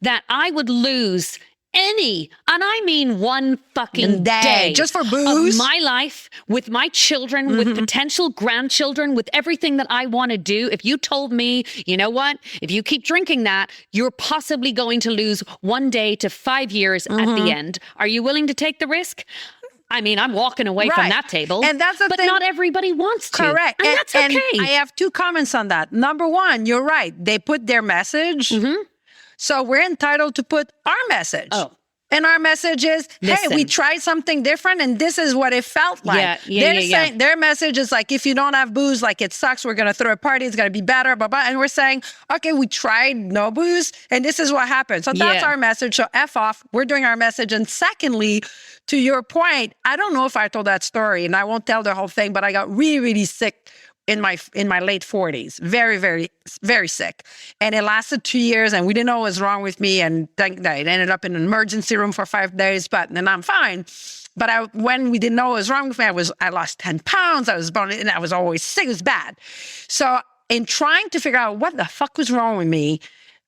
A: that I would lose any, and I mean one fucking day
B: just for booze
A: of my life, with my children, with potential grandchildren, with everything that I want to do, if you told me, you know what, if you keep drinking that, you're possibly going to lose 1 day to 5 years at the end. Are you willing to take the risk? I mean, I'm walking away from that table.
B: And that's the
A: but
B: thing.
A: Not everybody wants to.
B: Correct.
A: And that's okay.
B: And I have 2 comments on that. Number 1, you're right. They put their message. So we're entitled to put our message. And our message is, hey, we tried something different, and this is what it felt like. They're saying their message is like, if you don't have booze, like it sucks. We're going to throw a party. It's going to be better. Blah, blah. And we're saying, okay, we tried no booze, and this is what happened. So that's our message. So F off. We're doing our message. And secondly, to your point, I don't know if I told that story, and I won't tell the whole thing, but I got really, really sick in my late 40s, very, very, very sick. And it lasted 2 years, and we didn't know what was wrong with me. And it ended up in an emergency room for 5 days, but then I'm fine. But when we didn't know what was wrong with me, I lost 10 pounds. I was born, and I was always sick. It was bad. So in trying to figure out what the fuck was wrong with me,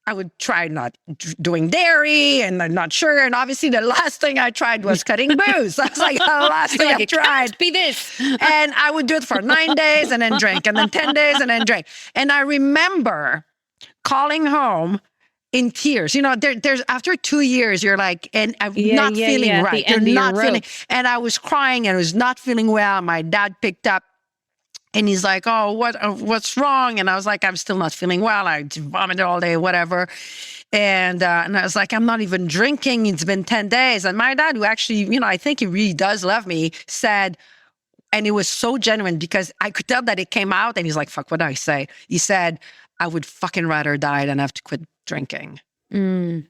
B: I would try not doing dairy and not sugar. And obviously the last thing I tried was cutting booze. That's like the last thing I tried.
A: Can't be this.
B: And I would do it for 9 days and then drink, and then 10 days and then drink. And I remember calling home in tears. You know, there's after 2 years, you're like, and I'm not feeling right. You're not feeling. And I was crying and I was not feeling well. My dad picked up. And he's like, oh, what's wrong? And I was like, I'm still not feeling well. I vomited all day, whatever. And I was like, I'm not even drinking. It's been 10 days. And my dad, who actually, you know, I think he really does love me, said, and it was so genuine because I could tell that it came out. And he's like, fuck, what did I say? He said, I would fucking rather die than have to quit drinking. And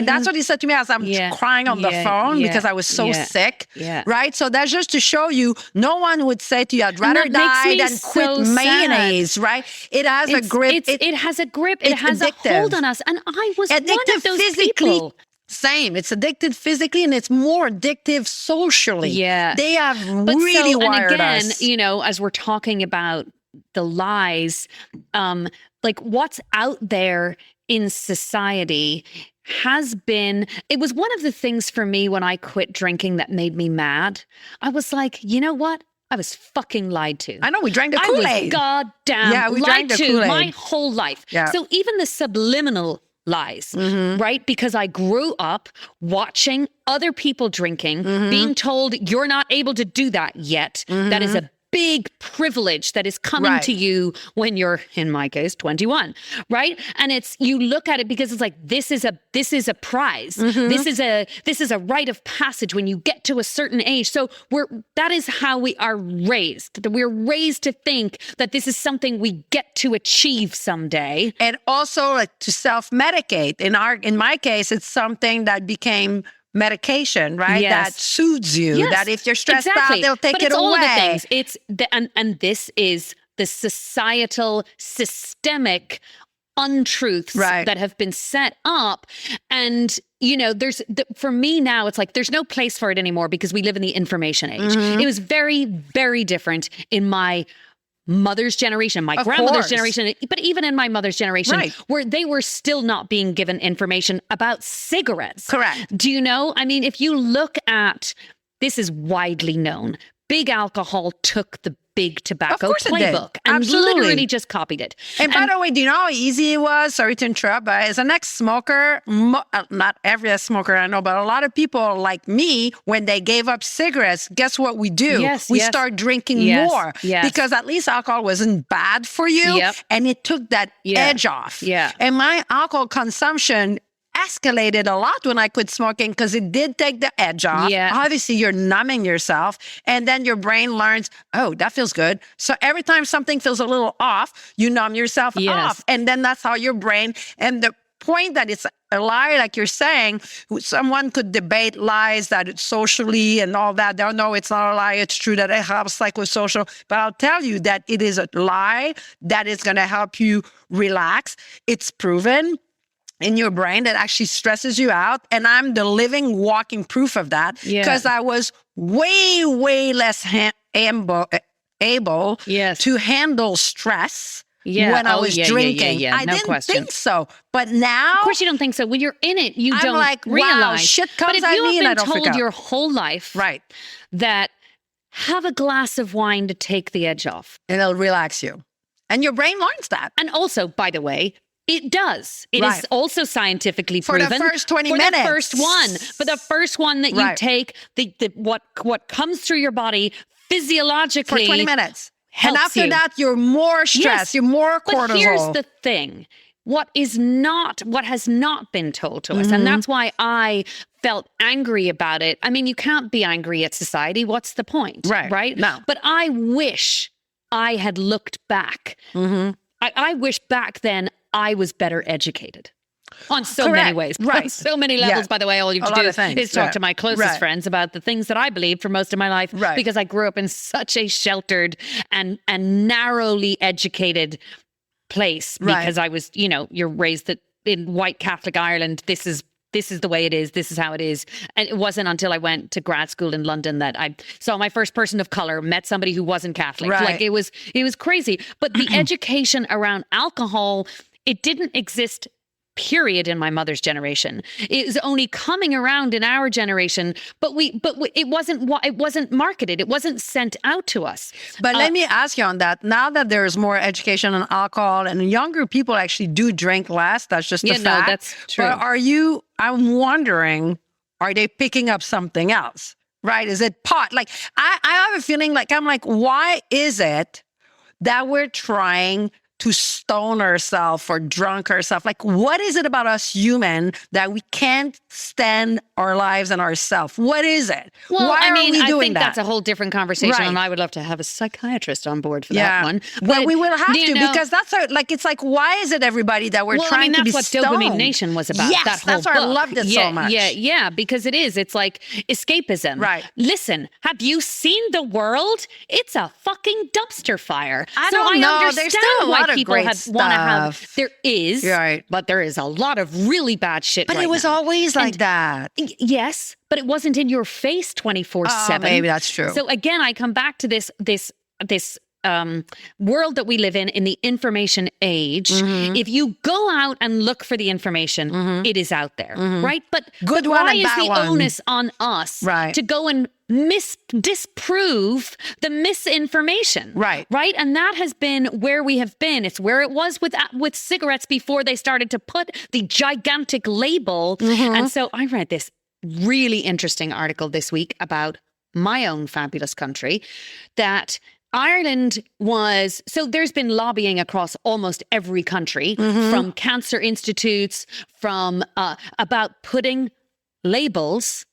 B: that's what he said to me as I'm crying on the phone because I was so sick, right? So that's just to show you, no one would say to you, I'd rather die than quit mayonnaise, right? It has a grip.
A: It has a grip. It has a hold on us. And I was one of those people.
B: Same. It's addicted physically, and it's more addictive socially. Yeah. They have really wired us.
A: And again, you know, as we're talking about the lies, like what's out there in society has been, it was one of the things for me when I quit drinking that made me mad. I was like, you know what? I was fucking lied to.
B: I know, we drank the Kool-Aid.
A: I was goddamn
B: we
A: lied
B: drank the
A: to
B: Kool-Aid.
A: my whole life.
B: Yeah.
A: So even the subliminal lies, right? Because I grew up watching other people drinking, being told you're not able to do that yet. That is a big privilege that is coming to you when you're, in my case, 21, right? And it's, you look at it because it's like, this is a prize. This is a rite of passage when you get to a certain age. So that is how we are raised. We're raised to think that this is something we get to achieve someday.
B: And also like to self-medicate. In my case, it's something that became medication, right? That soothes you. That if you're stressed out, they'll take it away.
A: All of the things. And this is the societal, systemic untruths that have been set up. And, you know, for me now, it's like, there's no place for it anymore because we live in the information age. It was very, very different in my mother's generation, my grandmother's generation, but even in my mother's generation, where they were still not being given information about cigarettes.
B: Correct.
A: Do you know? I mean, if you look at, this is widely known, big alcohol took the big tobacco
B: course it did.
A: playbook and
B: Absolutely.
A: literally just copied it.
B: And by the way, do you know how easy it was? Sorry to interrupt, but as an ex-smoker, not every smoker I know, but a lot of people like me, when they gave up cigarettes, guess what we do? We start drinking more because at least alcohol wasn't bad for you, and it took that edge off. And my alcohol consumption escalated a lot when I quit smoking because it did take the edge off. Obviously, you're numbing yourself, and then your brain learns, oh, that feels good. So every time something feels a little off, you numb yourself off. And then that's how your brain, and the point that it's a lie, like you're saying, someone could debate lies that it's socially and all that. They'll know it's not a lie. It's true that it helps psychosocial. But I'll tell you that it is a lie that is going to help you relax. It's proven in your brain that actually stresses you out. And I'm the living, walking proof of that because I was way, way less able to handle stress when I was drinking. I didn't think so. But now...
A: Of course you don't think so. When you're in it, you don't
B: like,
A: realize.
B: Wow, shit comes at me and I don't
A: But if you have been told
B: forget.
A: your whole life that have a glass of wine to take the edge off.
B: And it'll relax you. And your brain learns that.
A: And also, by the way, it does. It is also scientifically proven.
B: For the first 20 minutes.
A: For the first one. For the first one that you take, what comes through your body physiologically.
B: For 20 minutes. And after that, you're more stressed. You're more cortisol.
A: But here's the thing. What has not been told to us, and that's why I felt angry about it. I mean, you can't be angry at society. What's the point? Right?
B: No.
A: But I wish I had looked back. I wish back then I was better educated. On so many ways. On so many levels, by the way. All you have to do is talk to my closest friends about the things that I believed for most of my life because I grew up in such a sheltered and narrowly educated place because I was, you're raised in white Catholic Ireland. This is the way it is. This is how it is. And it wasn't until I went to grad school in London that I saw my first person of color, met somebody who wasn't Catholic. Like it was crazy. But the education around alcohol, it didn't exist period in my mother's generation. It was only coming around in our generation, but it wasn't marketed. It wasn't sent out to us.
B: But let me ask you on that. Now that there's more education on alcohol and younger people actually do drink less, that's just a fact.
A: No, that's true.
B: But I'm wondering, are they picking up something else? Right? Is it pot? Like I have a feeling why is it that we're trying to stone ourselves or drunk ourselves? Like, what is it about us human that we can't stand our lives and ourselves? What is it?
A: Well,
B: Why are we doing
A: I think
B: that?
A: that's a whole different conversation, and I would love to have a psychiatrist on board for that one.
B: But we will have to because that's it's like, why is it everybody that we're trying to be stoned?
A: That's what Dopamine Nation was about.
B: Yes,
A: that whole
B: that's why I loved it so much.
A: Yeah, because it is. It's like escapism.
B: Right.
A: Listen, have you seen the world? It's a fucking dumpster fire.
B: I don't know.
A: Understand
B: There's still a lot of
A: people
B: great
A: want to have.
B: stuff.
A: There is, but there is a lot of really bad shit.
B: But it was always like that.
A: Yes, but it wasn't in your face 24/7.
B: Maybe that's true.
A: So again, I come back to this world that we live in the information age. If you go out and look for the information, it is out there, right? But why is the onus on us to go and disprove the misinformation? Right. And that has been where we have been. It's where it was with cigarettes before they started to put the gigantic label. And so I read this really interesting article this week about my own fabulous country that Ireland there's been lobbying across almost every country from cancer institutes, from about putting labels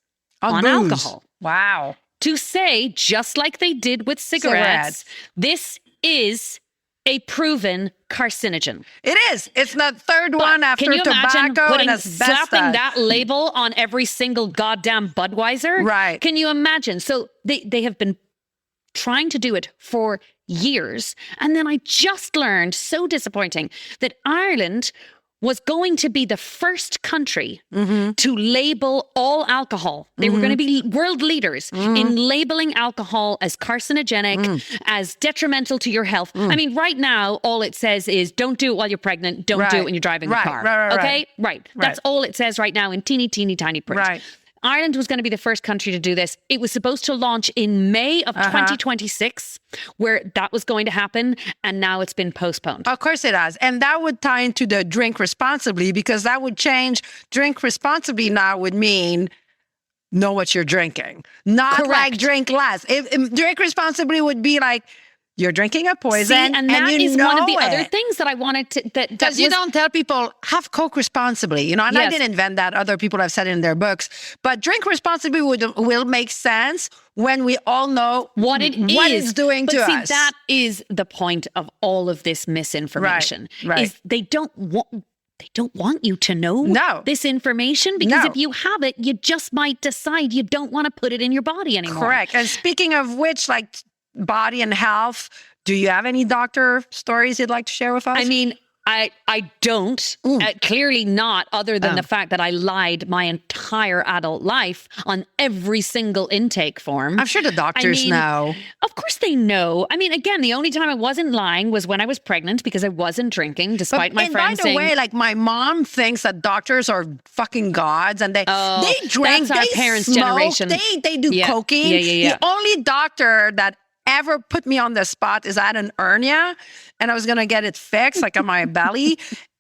A: on
B: booze.
A: alcohol.
B: Wow.
A: To say, just like they did with cigarettes, this is a proven carcinogen.
B: It is. It's the third one after
A: can you imagine
B: tobacco and
A: slapping that label on every single goddamn Budweiser?
B: Right.
A: Can you imagine? So they have been trying to do it for years. And then I just learned, so disappointing, that Ireland was going to be the first country to label all alcohol. They were going to be world leaders in labeling alcohol as carcinogenic, as detrimental to your health. I mean, right now, all it says is don't do it while you're pregnant. Don't do it when you're driving the car. Okay? Right. That's all it says right now in teeny, teeny, tiny print. Ireland was going to be the first country to do this. It was supposed to launch in May of 2026, where that was going to happen. And now it's been postponed.
B: Of course it has. And that would tie into the drink responsibly, because that would change. Drink responsibly now would mean know what you're drinking. Not like drink less. If drink responsibly would be like, you're drinking a poison.
A: See, and that is one of the other things that I wanted to...
B: Because you don't tell people, have Coke responsibly. You know, and I didn't invent that. Other people have said it in their books. But drink responsibly will make sense when we all know what it's doing to us.
A: That is the point of all of this misinformation.
B: Right.
A: Is they don't want you to know this information, because if you have it, you just might decide you don't want to put it in your body anymore.
B: Correct. And speaking of which, like body and health, do you have any doctor stories you'd like to share with us?
A: I mean, I don't, clearly not, other than the fact that I lied my entire adult life on every single intake form.
B: I'm sure the doctors know.
A: Of course they know. I mean, again, the only time I wasn't lying was when I was pregnant, because I wasn't drinking, despite my friends saying...
B: And by the way, like my mom thinks that doctors are fucking gods, and they drink,
A: that's our parents' generation.
B: They do cocaine. The only doctor that ever put me on the spot is I had an hernia and I was going to get it fixed, like on my belly.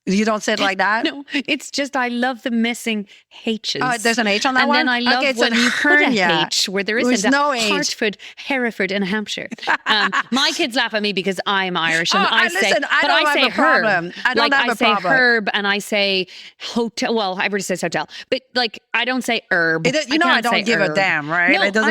B: You don't say it like that?
A: No, it's just I love the missing H's.
B: Oh, there's an H on that one?
A: And then I love when you put a H where there isn't
B: no
A: a Hartford, Hereford, and Hampshire. My kids laugh at me because I'm Irish, and I say herb. I say herb, and I say hotel. Well, everybody says hotel, but like I don't say herb.
B: I don't give a damn, right?
A: No,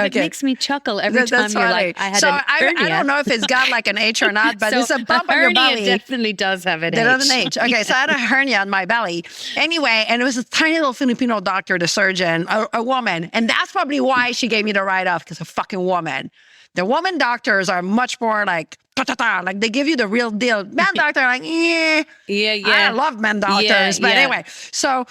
A: it makes me chuckle every time you're like, I had an hernia.
B: I don't know if it's got like an H or not, but it's a bump on your belly.
A: Hernia definitely does have an H.
B: It has an H. Okay, so I had a hernia on my belly. Anyway, and it was a tiny little Filipino doctor, the surgeon, a woman. And that's probably why she gave me the write-off, because a fucking woman. The woman doctors are much more like, like they give you the real deal. Men doctor are like, I love men doctors. But anyway, so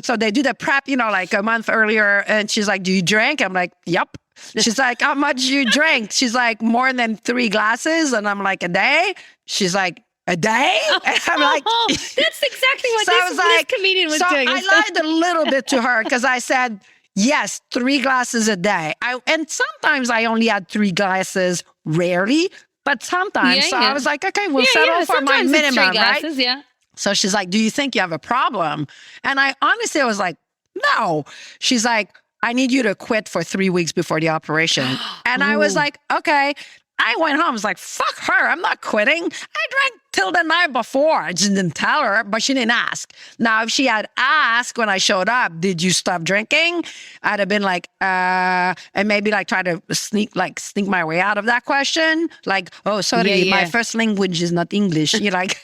B: so they do the prep, like a month earlier. And she's like, do you drink? I'm like, yep. She's like, how much you drink? She's like, more than 3 glasses. And I'm like, a day? She's like, a day? And I'm like,
A: that's exactly what this comedian was doing.
B: I lied a little bit to her, because I said, yes, 3 glasses a day. And sometimes I only had 3 glasses, rarely, but sometimes. I was like, okay, we'll settle for my minimum,
A: glasses,
B: right?
A: Yeah.
B: So she's like, do you think you have a problem? And I honestly was like, no. She's like, I need you to quit for 3 weeks before the operation. And I was like, okay. I went home. I was like, fuck her. I'm not quitting. I drank till the night before. I just didn't tell her, but she didn't ask. Now, if she had asked when I showed up, did you stop drinking? I'd have been like, and maybe like try to sneak my way out of that question. Like, oh, sorry, my first language is not English. You're like,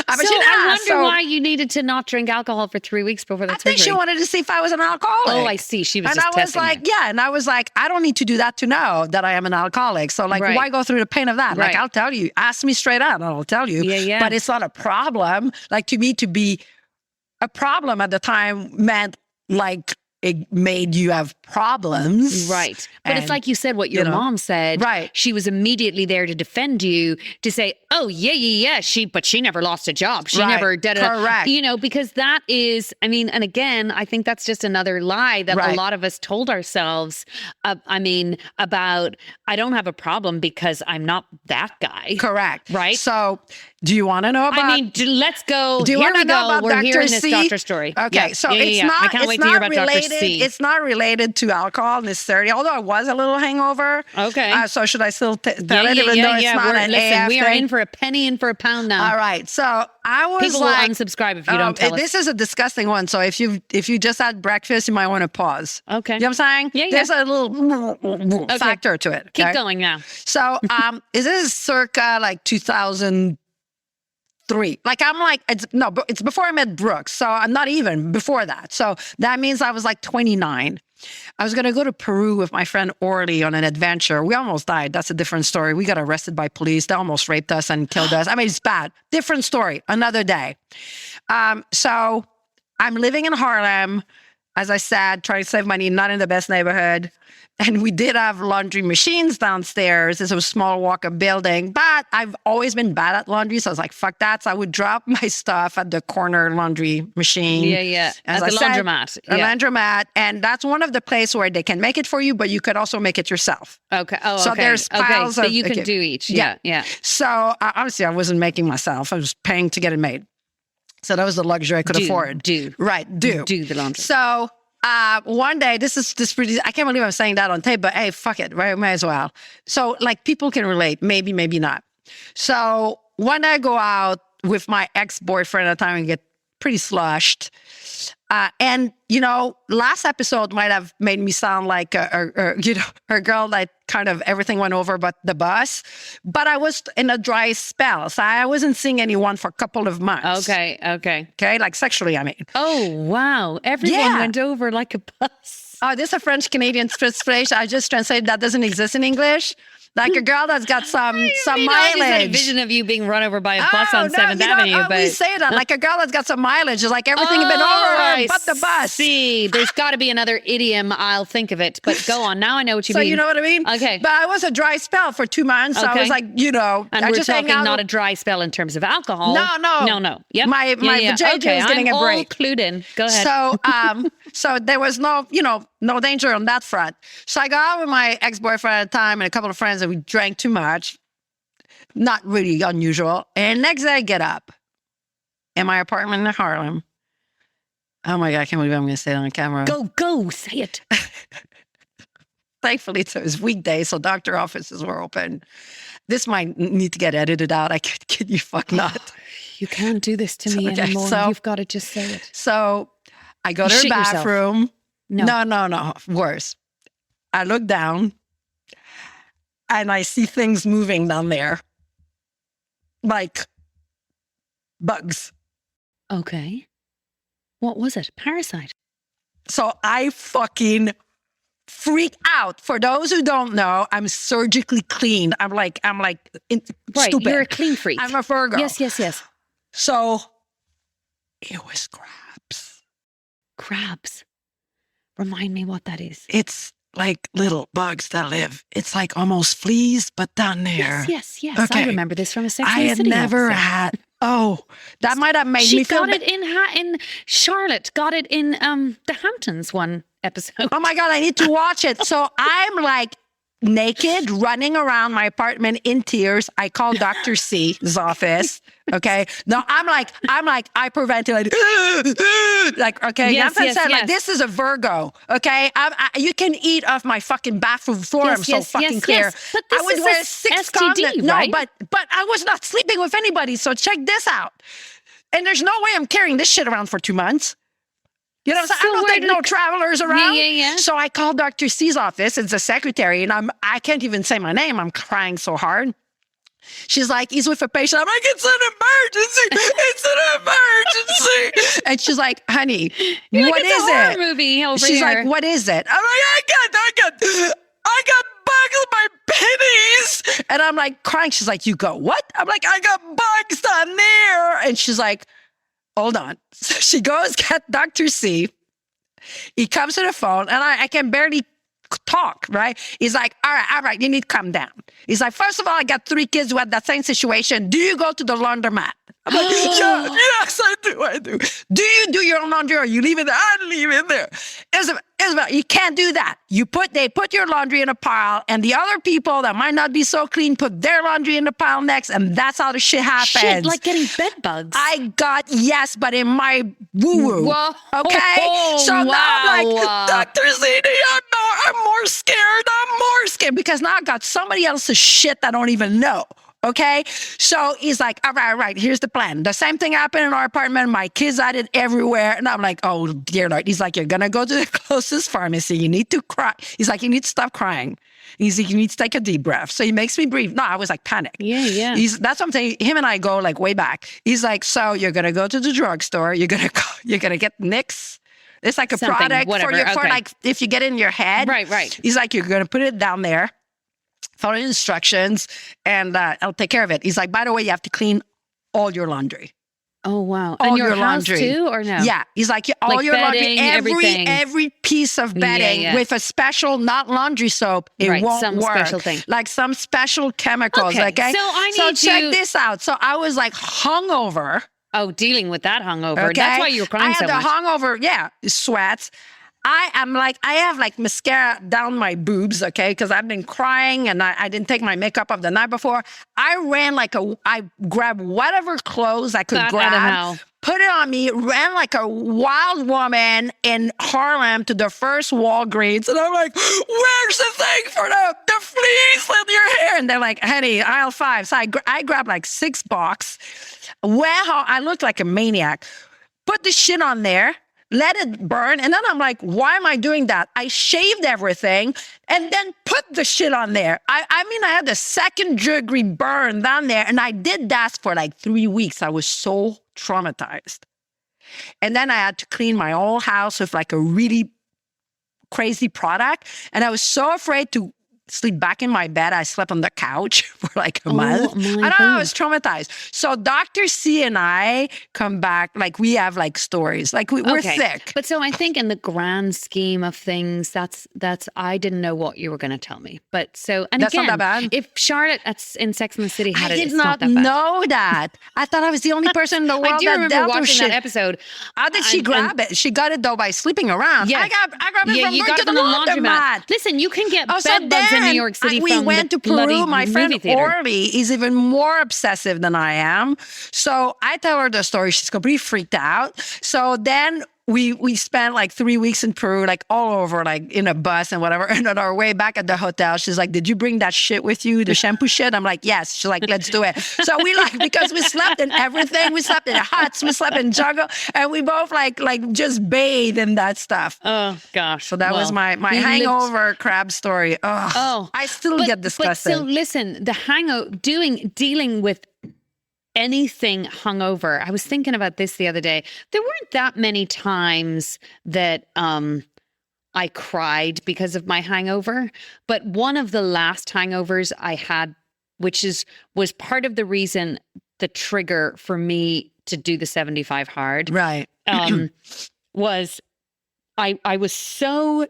A: I wonder why you needed to not drink alcohol for 3 weeks before the surgery.
B: I think she wanted to see if I was an alcoholic.
A: Oh, I see. She was just testing you.
B: And I was like, I don't need to do that to know that I am an alcoholic. So like, why go through the pain of that? Like, I'll tell you. Ask me straight out and I'll tell you. But it's not a problem. Like, to me, to be a problem at the time meant like it made you have problems.
A: Right. But it's like you said, what your mom said.
B: Right.
A: She was immediately there to defend you, to say, oh, but she never lost a job. She never did it.
B: Correct.
A: Because that is, and again, I think that's just another lie that a lot of us told ourselves. About, I don't have a problem because I'm not that guy.
B: Correct.
A: Right.
B: So do you want to know about?
A: Let's go.
B: Do you want to know about
A: We're
B: Dr.
A: hearing this
B: C?
A: doctor story.
B: Okay. So it's not.
A: I can't wait to hear about Dr. C.
B: It's not related to alcohol necessarily, although I was a little hangover.
A: Okay.
B: So should I still tell it, even though it's not an AF
A: we are
B: thing?
A: in for a penny and for a pound now.
B: All right. So I was
A: People will unsubscribe if you don't tell us.
B: This is a disgusting one. So if you just had breakfast, you might want to pause.
A: Okay.
B: You know what I'm saying?
A: Yeah.
B: There's a little factor to it.
A: Keep going now.
B: So is this circa like 2003? Like it's before I met Brooks. So I'm not even before that. So that means I was like 29. I was going to go to Peru with my friend Orly on an adventure. We almost died. That's a different story. We got arrested by police. They almost raped us and killed us. It's bad. Different story. Another day. So I'm living in Harlem. as I said, trying to save money, not in the best neighborhood. And we did have laundry machines downstairs. It's a small walk-up building, but I've always been bad at laundry. So I was like, fuck that. So I would drop my stuff at the corner laundry machine.
A: Yeah. At the laundromat.
B: A laundromat. And that's one of the places where they can make it for you, but you could also make it yourself.
A: Okay. Oh,
B: so
A: okay.
B: there's piles
A: so
B: of...
A: you can do each. Yeah.
B: So obviously I wasn't making myself. I was paying to get it made. So that was the luxury I could afford.
A: Do the laundry.
B: So... one day, this pretty, I can't believe I'm saying that on tape, but hey, fuck it, right? Might as well. So like people can relate, maybe not. So one day I go out with my ex-boyfriend at the time and get pretty sloshed. And, last episode might have made me sound like a girl that kind of everything went over but the bus. But I was in a dry spell. So I wasn't seeing anyone for a couple of months.
A: Okay.
B: Okay, like sexually, I mean.
A: Oh, wow. Everyone went over like a bus.
B: Oh, this is a French-Canadian phrase. I just translated that doesn't exist in English. Like a girl that's got some mileage.
A: I just had a vision of you being run over by a bus on 7th Avenue.
B: But we say that like a girl that's got some mileage. It's like everything had been over but the bus.
A: See, there's got to be another idiom. I'll think of it. But go on. Now I know what you mean.
B: So you know what I mean?
A: Okay.
B: But I was a dry spell for 2 months. So I was like,
A: And
B: I
A: we're
B: just
A: talking not a dry spell in terms of alcohol.
B: No.
A: Yep.
B: My vajayjay was getting a break.
A: I'm all clued in. Go ahead.
B: So there was no danger on that front. So I got out with my ex-boyfriend at the time and a couple of friends, and we drank too much. Not really unusual. And next day I get up in my apartment in Harlem. Oh my God, I can't believe I'm going to say it on camera.
A: Go, say it.
B: Thankfully, it was weekday, so doctor offices were open. This might need to get edited out. I kid you fuck not.
A: You can't do this to me anymore. You've got to just say it.
B: So I go to the bathroom. No. Worse. I look down and I see things moving down there. Like bugs.
A: Okay. What was it? Parasite.
B: So I fucking freak out. For those who don't know, I'm surgically clean. I'm like stupid.
A: You're a clean freak.
B: I'm a Virgo.
A: Yes.
B: So it was crabs.
A: Crabs. Remind me what that is.
B: It's like little bugs that live. It's like almost fleas, but down there.
A: Yes. Okay. I remember this from a Sex and the
B: I
A: City
B: had never
A: episode.
B: had. Oh, that might have made me feel.
A: She got it in Charlotte. Got it in the Hamptons one episode.
B: Oh my God, I need to watch it. So I'm like naked, running around my apartment in tears. I call Dr. C's office. Okay. No, I'm like, hyperventilating. Like, okay.
A: Yes.
B: Like, this is a Virgo. Okay. You can eat off my fucking bathroom floor. I'm so fucking clear.
A: Yes. But this
B: I would
A: is
B: wear
A: a
B: 6
A: STD,
B: condoms.
A: right?
B: No, but I was not sleeping with anybody. So check this out. And there's no way I'm carrying this shit around for 2 months. You know what I'm saying? I don't take no travelers around.
A: Yeah.
B: So I called Dr. C's office. It's the secretary, and I can't even say my name. I'm crying so hard. She's like, he's with a patient. I'm like, it's an emergency. It's an emergency. And she's like, honey, what is it?
A: Movie over
B: She's
A: here.
B: like, what is it? I'm like, I got bugs in my pennies. And I'm like crying. She's like, you go, what? I'm like, I got bugs down there. And she's like, hold on. So she goes get Dr. C. He comes to the phone, and I can barely talk, right? He's like, all right, you need to calm down. He's like, first of all, I got 3 kids who had that same situation. Do you go to the laundromat? I'm like, yes, I do. Do you do your own laundry, or you leave it there? I leave it there. Isabelle, you can't do that. They put your laundry in a pile, and the other people that might not be so clean put their laundry in the pile next, and that's how the shit happens.
A: Shit, like getting bed bugs.
B: I got but in my woo-woo.
A: Whoa.
B: Okay? So now I'm like, Dr. Zini, I'm more scared because now I got somebody else's shit that I don't even know. Okay. So he's like, all right, here's the plan. The same thing happened in our apartment. My kids had it everywhere. And I'm like, oh, dear Lord. He's like, you're going to go to the closest pharmacy. You need to cry. He's like, you need to stop crying. He's like, you need to take a deep breath. So he makes me breathe. No, I was like panic.
A: Yeah.
B: That's what I'm saying. Him and I go like way back. He's like, so you're going to go to the drugstore. You're going to get Nix. It's like a product for like, if you get in your head.
A: Right.
B: He's like, you're going to put it down there. Follow the instructions, and I'll take care of it. He's like, by the way, you have to clean all your laundry.
A: Oh, wow.
B: All
A: And your
B: your
A: house
B: laundry.
A: too, or no?
B: Yeah. He's like, all
A: Like
B: your
A: bedding,
B: laundry,
A: everything.
B: every piece of bedding
A: yeah.
B: with a special, not laundry soap, it
A: Right,
B: won't
A: some
B: work.
A: special thing.
B: Like some special chemicals.
A: Okay,
B: Okay.
A: so I need
B: check
A: you-
B: this out. So I was like hungover.
A: Oh, dealing with that hungover.
B: Okay.
A: That's why you were crying so
B: I had
A: much.
B: the hungover. Yeah. Sweats. I have like mascara down my boobs, okay, because I've been crying and I didn't take my makeup off the night before. I grabbed whatever clothes I could
A: Bat out of hell.
B: grab, put it on me, ran like a wild woman in Harlem to the first Walgreens. And I'm like, where's the thing for the fleece in your hair? And they're like, honey, aisle 5. So I grabbed like 6 boxes. Wow, I looked like a maniac. Put the shit on there. Let it burn. And then I'm like, why am I doing that? I shaved everything and then put the shit on there. I mean, I had a 2nd-degree burn down there. And I did that for like 3 weeks. I was so traumatized. And then I had to clean my whole house with like a really crazy product. And I was so afraid to sleep back in my bed. I slept on the couch for like a month. I don't know, I was traumatized. So Dr. C and I come back, like we have like stories, like we're sick.
A: But so I think in the grand scheme of things, that's I didn't know what you were going to tell me. But so, and
B: that's
A: again,
B: not that bad.
A: If Charlotte in Sex and the City had
B: I
A: it,
B: did
A: it's
B: not
A: that bad.
B: know that. I thought I was the only person in the world
A: I do
B: that
A: remember
B: dealt with
A: watching
B: shit.
A: that episode.
B: How did she grab it? She got it though by sleeping around.
A: Yeah.
B: I grabbed it from
A: you
B: going
A: got
B: to
A: it
B: the
A: from the
B: laundromat.
A: laundromat. Listen, you can get
B: So
A: bed bugs in New York City
B: we
A: from
B: went
A: the
B: to Peru.
A: bloody
B: My friend
A: movie theater.
B: Orly is even more obsessive than I am. So I tell her the story. She's completely freaked out. So then we spent like 3 weeks in Peru, like all over, like in a bus and whatever. And on our way back at the hotel, she's like, did you bring that shit with you? The shampoo shit? I'm like, yes. She's like, let's do it. So we because we slept in everything. We slept in huts. We slept in jungle. And we both like just bathed in that stuff.
A: Oh, gosh.
B: So that was my hangover crab story. Oh, I still get disgusted.
A: But so listen, the dealing with anything hungover. I was thinking about this the other day. There weren't that many times that I cried because of my hangover, but one of the last hangovers I had, was part of the reason, the trigger for me to do the 75 hard.
B: Right.
A: Was I was so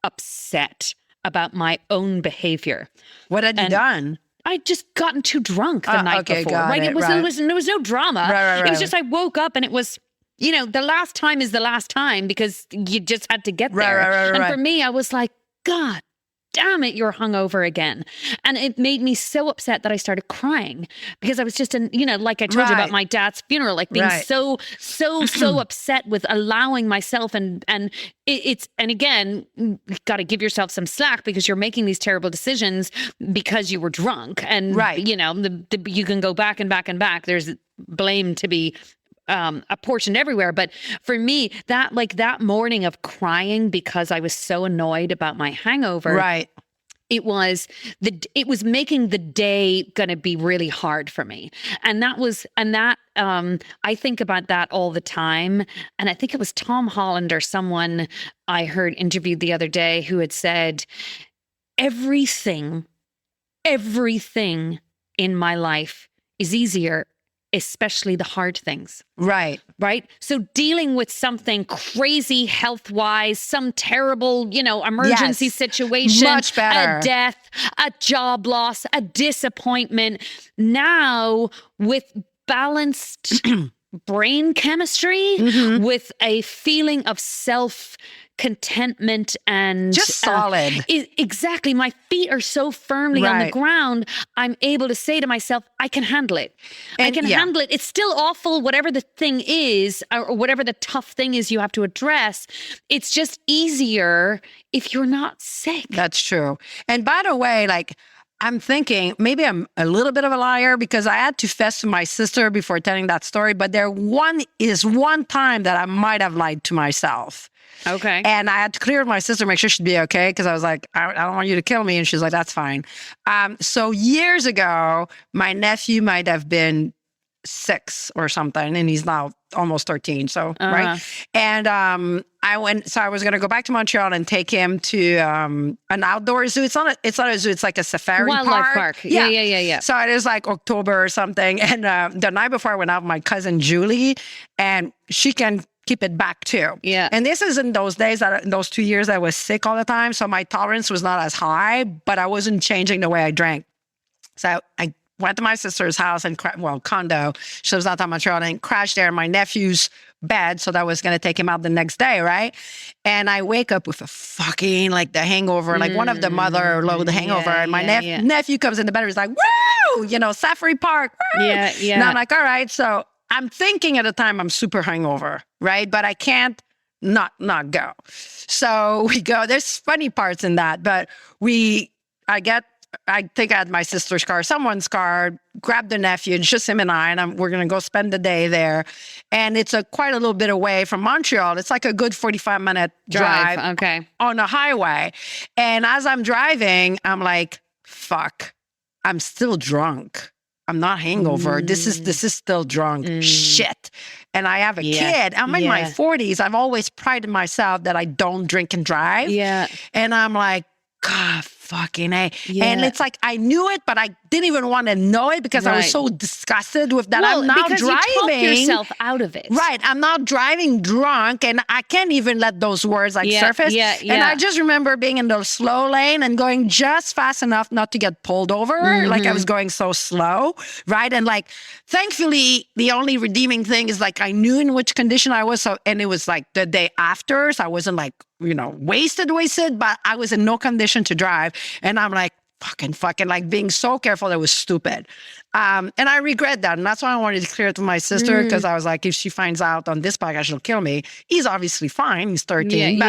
A: upset about my own behavior.
B: What had you done?
A: I'd just gotten too drunk the night before. Right? There was no drama.
B: Right.
A: It was just I woke up and it was, the last time is the last time because you just had to get there.
B: Right.
A: And for me, I was like, God damn it, you're hungover again. And it made me so upset that I started crying because I was just like I told you about my dad's funeral, like being so upset with allowing myself and again, you got to give yourself some slack because you're making these terrible decisions because you were drunk. And you can go back and back and back. There's blame to be apportioned everywhere. But for me, that morning of crying because I was so annoyed about my hangover.
B: Right.
A: It was making the day going to be really hard for me. And I think about that all the time. And I think it was Tom Holland or someone I heard interviewed the other day who had said, everything in my life is easier, especially the hard things.
B: Right.
A: So dealing with something crazy health-wise, some terrible, emergency situation,
B: much better.
A: A death, a job loss, a disappointment. Now with balanced brain chemistry, with a feeling of self-contentment and
B: just solid.
A: Exactly. My feet are so firmly on the ground. I'm able to say to myself, I can handle it. I can handle it. It's still awful, whatever the thing is, or whatever the tough thing is you have to address. It's just easier if you're not sick.
B: That's true. And by the way, I'm thinking maybe I'm a little bit of a liar because I had to fess to my sister before telling that story. But there one time that I might have lied to myself.
A: Okay.
B: And I had to clear with my sister, make sure she'd be okay. Because I was like, I don't want you to kill me. And she's like, that's fine. So years ago, my nephew might have been 6 or something, and he's now almost 13. So, right. And I was going to go back to Montreal and take him to an outdoor zoo. It's not a zoo. It's like a safari
A: wildlife park. Yeah.
B: So it is like October or something. And the night before I went out with my cousin Julie, and she can keep it back too.
A: Yeah.
B: And this is in those days, those 2 years I was sick all the time. So my tolerance was not as high, but I wasn't changing the way I drank. So I went to my sister's house and condo. She was out on Montreal, and crashed there in my nephew's bed. So that was going to take him out the next day, right? And I wake up with a fucking like the hangover, like one of the mother load hangover. And my nephew comes in the bed. He's like, "Woo! Safari Park." Woo! Yeah. And I'm like, all right. So I'm thinking at the time I'm super hungover, right? But I can't not go. So we go. There's funny parts in that, but I think I had my sister's car, someone's car, grabbed the nephew, and just him and I, and we're going to go spend the day there. And it's quite a little bit away from Montreal. It's like a good 45-minute drive on a highway. And as I'm driving, I'm like, fuck, I'm still drunk. I'm not hangover. This is still drunk. Shit. And I have a kid. I'm in my 40s. I've always prided myself that I don't drink and drive. Yeah. And I'm like, God, fucking A. Yeah. And it's like, I knew it, but I didn't even want to know it because I was so disgusted with that.
A: Well,
B: I'm not
A: because
B: driving.
A: You talk yourself out of it.
B: Right. I'm not driving drunk, and I can't even let those words surface. And I just remember being in the slow lane and going just fast enough not to get pulled over. Like I was going so slow. Right. And like, thankfully, the only redeeming thing is like, I knew in which condition I was. And it was like the day after. So I wasn't like, wasted, but I was in no condition to drive. And I'm like, fucking, like being so careful. That was stupid. And I regret that. And that's why I wanted to clear it to my sister, because I was like, if she finds out on this podcast, she'll kill me. He's obviously fine. He's 13.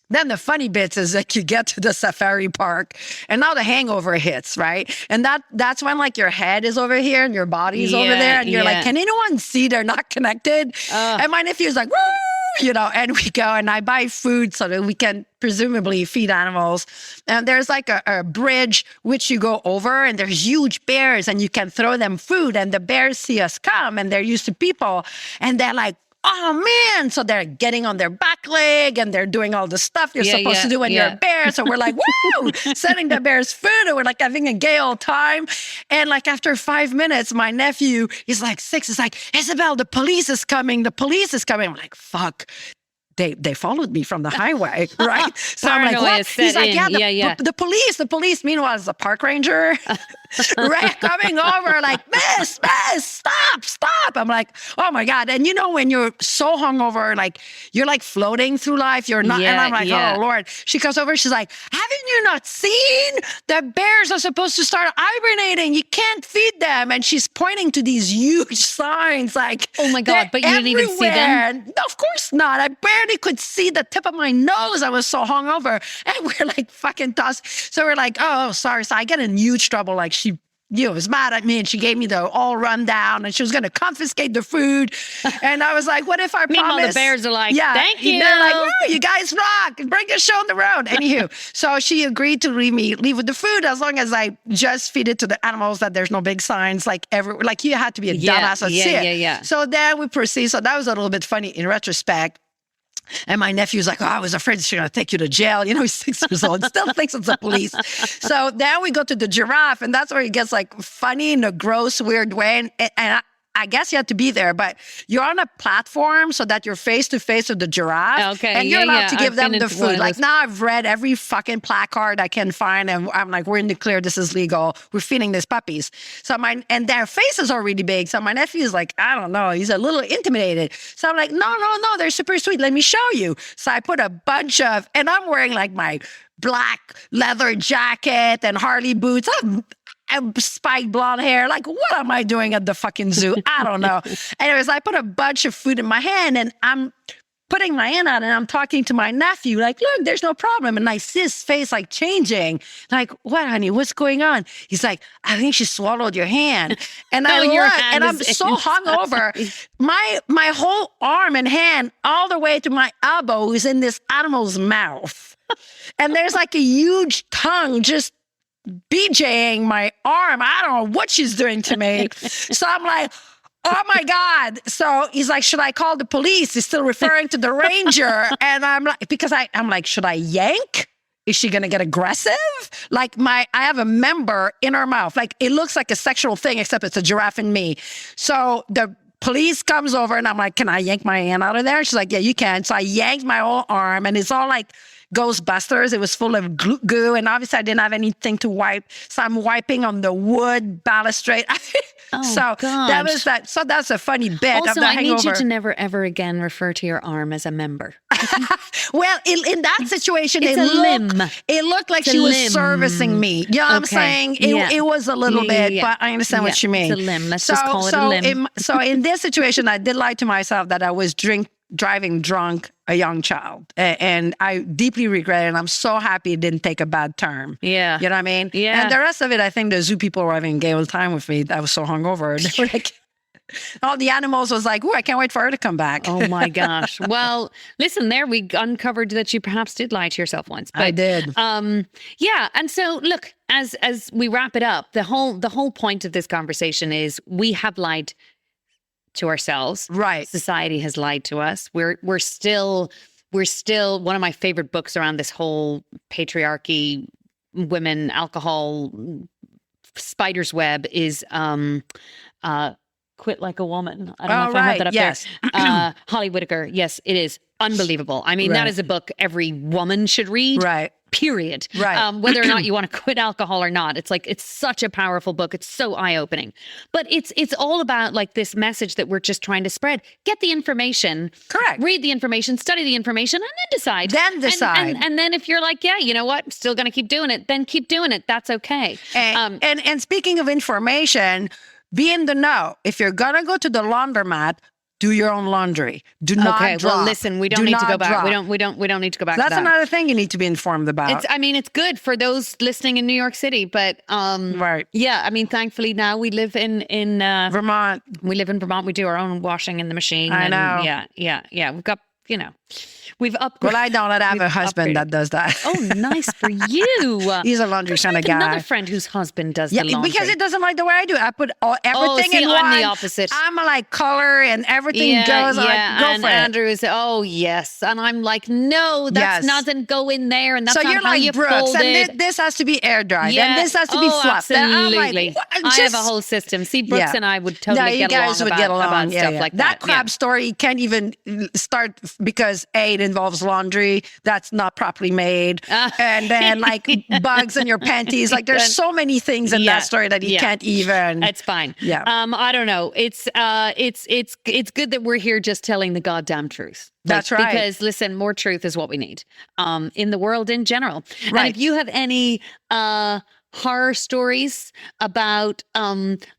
B: Then the funny bits is that you get to the safari park and now the hangover hits, right? And that's when like your head is over here and your body's over there. And you're like, can anyone see they're not connected? And my nephew's like, woo! And we go and I buy food so that we can presumably feed animals. And there's like a bridge which you go over, and there's huge bears and you can throw them food, and the bears see us come and they're used to people and they're like, oh man. So they're getting on their back leg and they're doing all the stuff you're supposed to do when you're a bear. So we're like, woo, sending the bears food, and we're like having a gay old time. And like after 5 minutes, my nephew, he's like 6, he's like, Isabelle, the police is coming. I'm like, fuck. They followed me from the highway, right? So I'm like, what? He's like, the police. Meanwhile, it's a park ranger coming over like, miss, stop. I'm like, oh my God. And when you're so hungover, like you're like floating through life, you're not. And I'm like, oh Lord. She comes over, she's like, haven't you not seen? The bears are supposed to start hibernating. You can't feed them. And she's pointing to these huge signs like,
A: oh my God, but you didn't even see them?
B: No, of course not. I barely could see the tip of my nose. I was so hungover, and we're like fucking tossed. So we're like, oh, sorry. So I get in huge trouble. Like she was mad at me, and she gave me the all rundown, and she was going to confiscate the food. And I was like, what if I promise?
A: Meanwhile, the bears are like, thank you.
B: They're like, woo, you guys rock. Bring the show on the road. Anywho, so she agreed to leave with the food as long as I just feed it to the animals, that there's no big signs. Like you had to be a dumbass to see it. So then we proceed. So that was a little bit funny in retrospect. And my nephew's like, oh, I was afraid she's going to take you to jail. He's 6 years old, still thinks it's the police. So then we go to the giraffe, and that's where it gets like funny in a gross, weird way. And I guess you have to be there, but you're on a platform so that you're face to face with the giraffe. Okay. And you're allowed to give them the food. Like now I've read every fucking placard I can find, and I'm like, we're in the clear, this is legal. We're feeding these puppies. And their faces are really big. So my nephew is like, I don't know, he's a little intimidated. So I'm like, no, they're super sweet. Let me show you. So I put a bunch of, and I'm wearing like my black leather jacket and Harley boots. And spiked blonde hair. Like, what am I doing at the fucking zoo? I don't know. Anyways, I put a bunch of food in my hand, and I'm putting my hand out, and I'm talking to my nephew, like, look, there's no problem. And I see his face like changing. Like, what, honey? What's going on? He's like, I think she swallowed your hand. And I look, and I'm so hungover. My whole arm and hand, all the way to my elbow, is in this animal's mouth. And there's like a huge tongue just BJing my arm. I don't know what she's doing to me. So I'm like, oh my God. So he's like, should I call the police? He's still referring to the ranger. And I'm like, because I'm like, should I yank? Is she going to get aggressive? Like I have a member in her mouth. Like it looks like a sexual thing, except it's a giraffe in me. So the police comes over and I'm like, can I yank my hand out of there? She's like, yeah, you can. So I yanked my whole arm and it's all like Ghostbusters. It was full of goo. And obviously I didn't have anything to wipe. So I'm wiping on the wood balustrade. So that was that. So that's a funny bit
A: also,
B: of the hangover.
A: I need you to never, ever again refer to your arm as a member.
B: Well, in that situation,
A: it
B: looked like she was servicing me. You know what I'm saying? It was a little bit, but I understand what you mean.
A: It's a limb. Let's just call it a limb.
B: So in this situation, I did lie to myself that I was driving drunk a young child. And I deeply regret it. And I'm so happy it didn't take a bad turn.
A: Yeah.
B: You know what I mean?
A: Yeah.
B: And the rest of it, I think the zoo people were having a gay old time with me. I was so hungover. They were like, all the animals was like, oh, I can't wait for her to come back.
A: Oh my gosh. Well, listen, there we uncovered that you perhaps did lie to yourself once. But,
B: I did.
A: Yeah. And so look, as we wrap it up, the whole point of this conversation is we have lied to ourselves.
B: Right.
A: Society has lied to us. We're still one of my favorite books around this whole patriarchy, women, alcohol, spider's web is Quit Like a Woman. I don't know if I have that up there. Holly Whitaker. Yes, it is unbelievable. I mean, that is a book every woman should read.
B: Right.
A: Period.
B: Right.
A: Whether or not you want to quit alcohol or not, it's like, it's such a powerful book. It's so eye-opening. But it's all about like this message that we're just trying to spread. Get the information.
B: Correct.
A: Read the information, study the information, and then decide. And then if you're like, yeah, you know what, I'm still going to keep doing it, then keep doing it. That's okay.
B: And speaking of information, be in the know. If you're going to go to the laundromat, do your own laundry. Do not drop.
A: Well, listen, we don't need to go back. We don't need to go back to that.
B: That's another thing you need to be informed about.
A: It's good for those listening in New York City, but
B: right.
A: Yeah, I mean, thankfully now we live in
B: Vermont.
A: We live in Vermont. We do our own washing in the machine.
B: I know.
A: Yeah. We've got, we've upgraded.
B: Well, I don't have a husband that does that.
A: Oh, nice for you.
B: He's a laundry kind of guy.
A: Another friend whose husband does the laundry.
B: Because it doesn't like the way I do. I put everything in one.
A: I'm the opposite.
B: I'm like color and everything goes.
A: Yeah,
B: go for it.
A: Andrew is, oh yes, and I'm like, no, that doesn't go in there, and that's
B: so
A: not
B: you're
A: how
B: like
A: you
B: Brooks,
A: fold it.
B: And this has to be air dried, and this has to be fluffed.
A: Absolutely. I have a whole system. See, Brooks and I would totally get along about stuff like that.
B: That crab story can't even start because it involves laundry that's not properly made, and then like bugs in your panties. Like there's so many things in that story that you can't even.
A: It's fine.
B: Yeah.
A: I don't know. It's good that we're here just telling the goddamn truth.
B: That's right.
A: Because listen, more truth is what we need in the world in general.
B: Right.
A: And if you have any horror stories about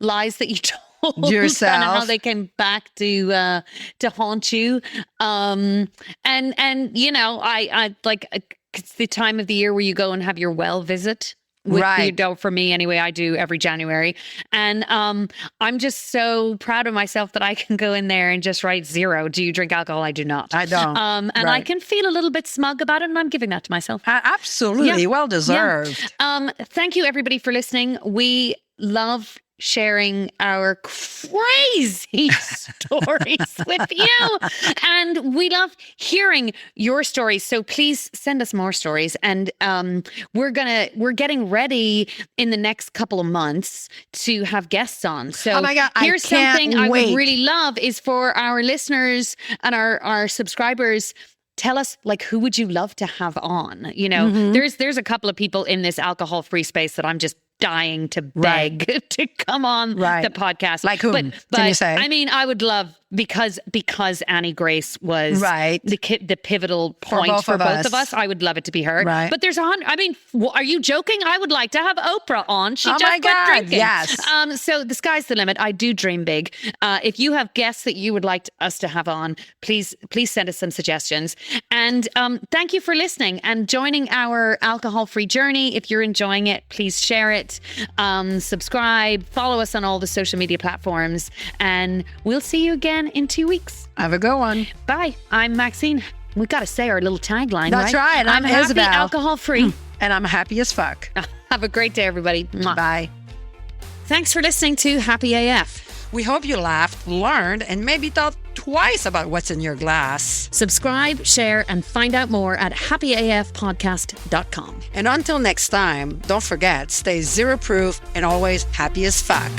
A: lies that you told
B: yourself
A: and how they came back to haunt you, and I like it's the time of the year where you go and have your well visit. For me anyway, I do every January, and I'm just so proud of myself that I can go in there and just write 0. Do you drink alcohol? I do not.
B: I don't.
A: I can feel a little bit smug about it, and I'm giving that to myself.
B: Absolutely, well deserved.
A: Yeah. Thank you everybody for listening. We love sharing our crazy stories with you, and we love hearing your stories, so please send us more stories. And we're getting ready in the next couple of months to have guests on, so
B: oh my God,
A: here's something I would really love is for our listeners and our subscribers. Tell us, like, who would you love to have on? There's a couple of people in this alcohol-free space that I'm just dying to beg to come on the podcast.
B: Like who?
A: But
B: can you say?
A: I mean, I would love, because Annie Grace was the pivotal point for both of us. I would love it to be her.
B: Right.
A: But there's I mean, are you joking? I would like to have Oprah on. She just quit drinking.
B: Yes.
A: So the sky's the limit. I do dream big. If you have guests that you would like us to have on, please send us some suggestions. And thank you for listening and joining our alcohol-free journey. If you're enjoying it, please share it. Subscribe, follow us on all the social media platforms, and we'll see you again in 2 weeks.
B: Have a good one.
A: Bye. I'm Maxine. We got to say our little tagline.
B: That's right. I'm
A: Isabelle.
B: Happy,
A: alcohol-free,
B: and I'm happy as fuck.
A: Have a great day, everybody.
B: Bye.
A: Thanks for listening to Happy AF.
B: We hope you laughed, learned, and maybe thought twice about what's in your glass.
A: Subscribe, share, and find out more at happyafpodcast.com.
B: And until next time, don't forget, stay zero proof and always happy as fuck.